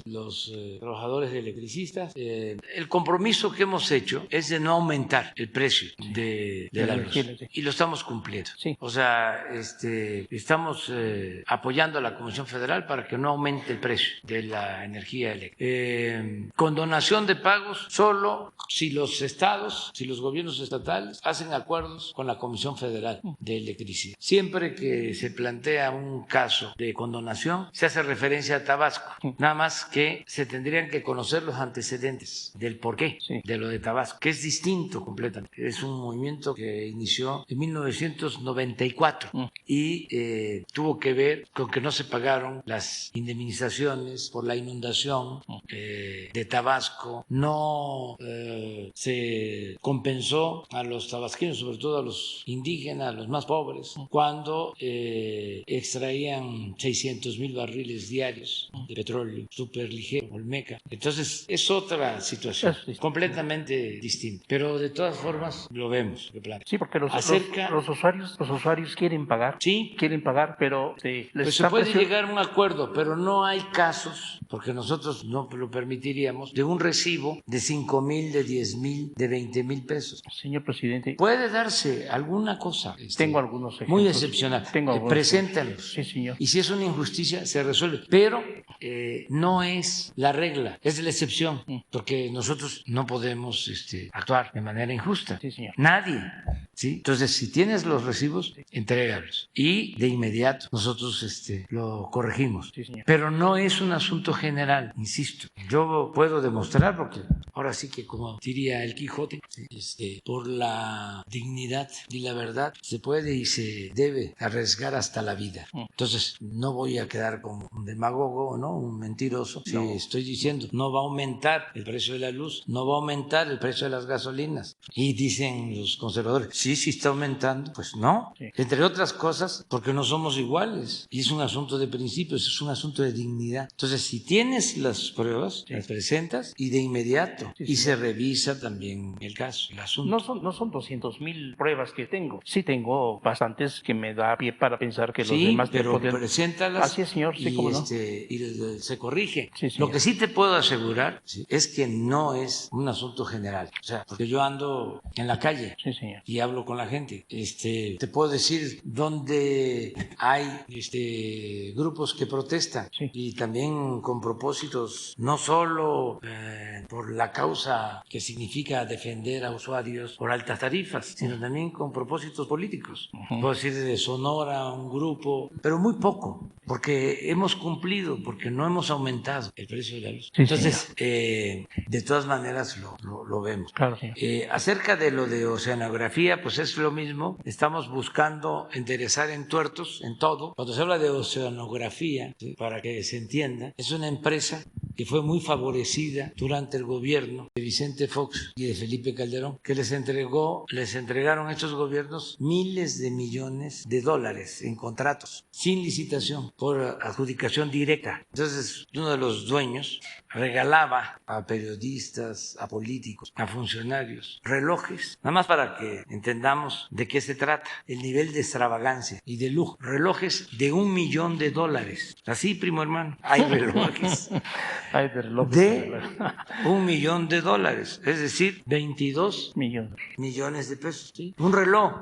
los trabajadores de electricistas. El compromiso que hemos hecho es de no aumentar el precio de la luz, y lo estamos cumpliendo. Sí. O sea, estamos apoyando a la Comisión Federal para que no aumente el precio de la energía eléctrica. Condonación de pagos solo si los estados, si los gobiernos estatales hacen acuerdos con la Comisión Federal de Electricidad. Siempre que se plantea un caso de condonación, se hace referencia a Tabasco. Nada más que se tendrían que conocer los antecedentes del porqué de lo de Tabasco, que es distinto completamente. Es un movimiento que inició en 1994 y tuvo que ver con que no se pagaron las indemnizaciones por la inundación de Tabasco, no se compensó a los tabasqueños, sobre todo a los indígenas, a los más pobres, cuando extraían 600,000 barriles diarios de petróleo superligero, Olmeca. Entonces es otra situación, completamente distinta, pero de todas formas lo vemos. Sí, porque los usuarios quieren pagar. Sí, quieren pagar, pero pues se puede llegar a un acuerdo, pero no hay casos, porque nosotros no lo permitiríamos, de un recibo de 5,000, de 10,000, de 20,000 pesos. Señor presidente, puede darse alguna cosa tengo algunos ejemplos muy excepcional. Preséntalos. Sí, señor. Y si es una injusticia, se resuelve. Pero no es la regla, es la excepción, porque nosotros no podemos actuar de manera injusta. Sí, señor. Nadie. ¿Sí? Entonces, si tienes los recibos, entrégalos. Y de inmediato nosotros lo corregimos. Sí, señor. Pero no es un asunto general, insisto. Yo puedo demostrar, porque ahora sí que, como diría el Quijote, por la dignidad y la verdad se puede y se debe arriesgar hasta la vida. Entonces, no voy a quedar como un demagogo, ¿no? Un mentiroso. Si estoy diciendo, no va a aumentar el precio de la luz, no va a aumentar el precio de las gasolinas. Y dicen los conservadores, sí está aumentando. Pues no. Sí. Entre otras cosas, porque no somos iguales. Y es un asunto de principios, es un asunto de dignidad. Entonces, si tienes las pruebas, las presentas y de inmediato. Y se revisa también bien el caso, el asunto. No son 200,000 pruebas que tengo. Sí tengo bastantes que me da pie para pensar que los Sí, demás pero preséntalas Así es, señor. Sí, y, cómo no. y se corrige. Sí, señor. Lo que sí te puedo asegurar es que no es un asunto general. O sea, porque yo ando en la calle Sí, señor. y hablo con la gente. Te puedo decir dónde hay grupos que protestan Sí. y también con propósitos no solo por la causa que significa defender a usuarios por altas tarifas, sino también con propósitos políticos. Puedo decir de Sonora, un grupo, pero muy poco, porque hemos cumplido, porque no hemos aumentado el precio de la luz. Sí, Entonces, de todas maneras lo vemos. Claro, señor. Acerca de lo de oceanografía, pues es lo mismo. Estamos buscando enderezar entuertos en todo. Cuando se habla de oceanografía, ¿sí?, para que se entienda, es una empresa que fue muy favorecida durante el gobierno de Vicente Fox y de Felipe Calderón, que les entregaron a estos gobiernos miles de millones de dólares en contratos, sin licitación, por adjudicación directa. Entonces, uno de los dueños regalaba a periodistas, a políticos, a funcionarios, relojes, nada más para que entendamos de qué se trata, el nivel de extravagancia y de lujo. Relojes de $1,000,000. Así, primo hermano, hay relojes Hay de relojes de $1,000,000, es decir, 22 millones. de pesos, ¿sí? Un reloj.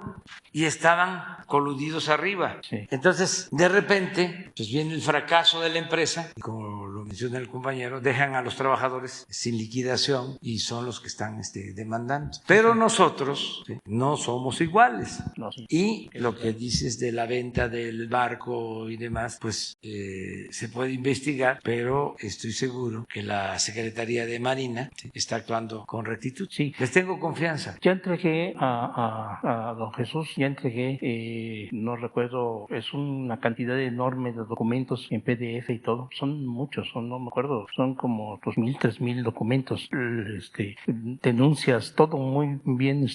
Y estaban coludidos arriba. Sí. Entonces, de repente, pues viene el fracaso de la empresa, y como lo menciona el compañero, dejan a los trabajadores sin liquidación y son los que están demandando. Pero nosotros, ¿sí?, no somos iguales. No, sí. Y lo que dices de la venta del barco y demás, pues se puede investigar, pero estoy seguro que la Secretaría de Marina, ¿sí?, está actuando con rectitud. Sí. Les tengo confianza. Ya entregué a don Jesús, no recuerdo, es una cantidad enorme de documentos en PDF y todo. Son muchos, no me acuerdo, son como 2,000, 3,000 documentos, denuncias, todo muy bien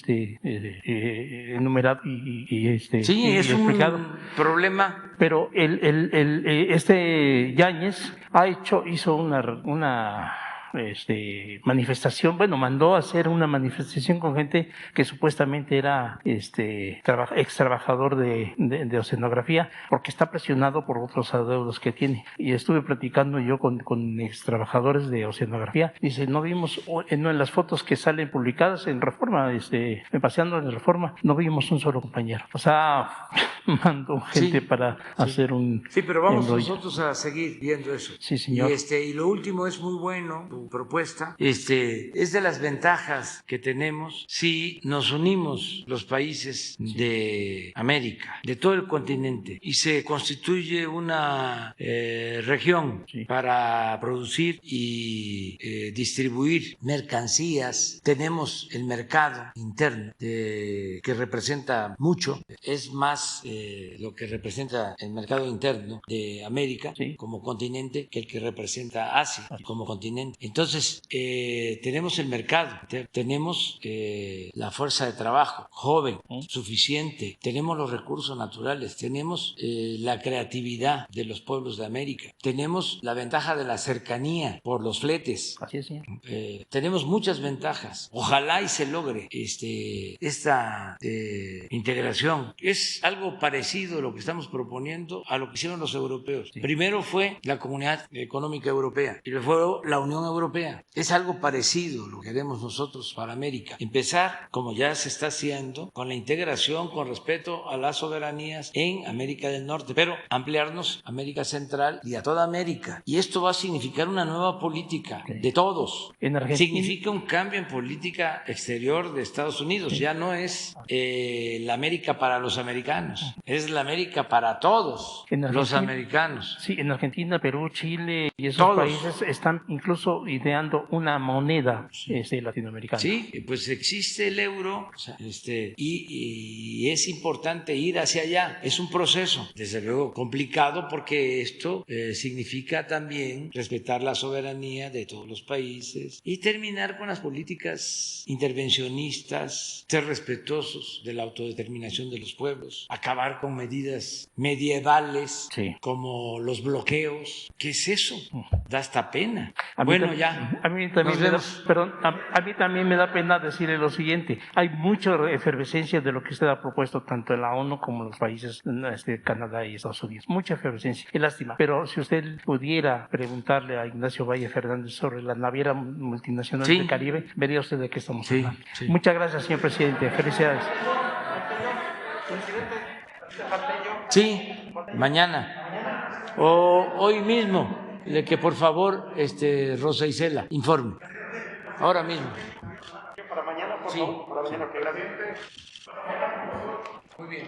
enumerado y es explicado. un problema. Pero Yáñez hizo una manifestación, mandó a hacer una manifestación con gente que supuestamente era ex trabajador de oceanografía, porque está presionado por otros adeudos que tiene. Y estuve platicando yo con ex trabajadores de oceanografía. Dice, no vimos, no, en las fotos que salen publicadas en Reforma, paseando en Reforma, no vimos un solo compañero. O sea, mandó gente para hacer un... Sí, pero vamos embrollo. nosotros a seguir viendo eso. Sí, señor. Y lo último es muy bueno, tu propuesta. Es de las ventajas que tenemos si nos unimos los países de América, de todo el continente, y se constituye una región para producir y distribuir mercancías. Tenemos el mercado interno que representa mucho, es más lo que representa el mercado interno de América como continente que el que representa Asia como continente. Entonces, tenemos el mercado, tenemos la fuerza de trabajo joven, suficiente, tenemos los recursos naturales, tenemos la creatividad de los pueblos de América, tenemos la ventaja de la cercanía por los fletes. Así es, señor. Tenemos muchas ventajas. Ojalá y se logre esta integración. Es algo parecido a lo que estamos proponiendo a lo que hicieron los europeos. Primero fue la Comunidad Económica Europea y luego la Unión Europea. Es algo parecido lo que haremos nosotros para América. Empezar, como ya se está haciendo, con la integración, con respeto a las soberanías en América del Norte, pero ampliarnos a América Central y a toda América. Y esto va a significar una nueva política de todos. En Argentina, significa un cambio en política exterior de Estados Unidos. Ya no es la América para los americanos, es la América para todos los americanos. Sí, en Argentina, Perú, Chile y esos Todos. países están incluso ideando una moneda latinoamericana. Sí, pues existe el euro, o sea, y es importante ir hacia allá. Es un proceso, desde luego, complicado, porque esto significa también respetar la soberanía de todos los países y terminar con las políticas intervencionistas, ser respetuosos de la autodeterminación de los pueblos, acabar con medidas medievales como los bloqueos. ¿Qué es eso? Da hasta pena. Bueno, Bueno, ya. A mí también, a mí también me da pena decirle lo siguiente. Hay mucha efervescencia de lo que usted ha propuesto tanto en la ONU como en los países Canadá y Estados Unidos. Mucha efervescencia. Qué lástima. Pero si usted pudiera preguntarle a Ignacio Valle Fernández sobre la naviera multinacional del Caribe, vería usted de qué estamos hablando. Sí. Muchas gracias, señor presidente. Felicidades. Sí, mañana o hoy mismo, de que por favor Rosa Isela informe, ahora mismo. Para mañana, por favor, para mañana, que gracias. Muy bien.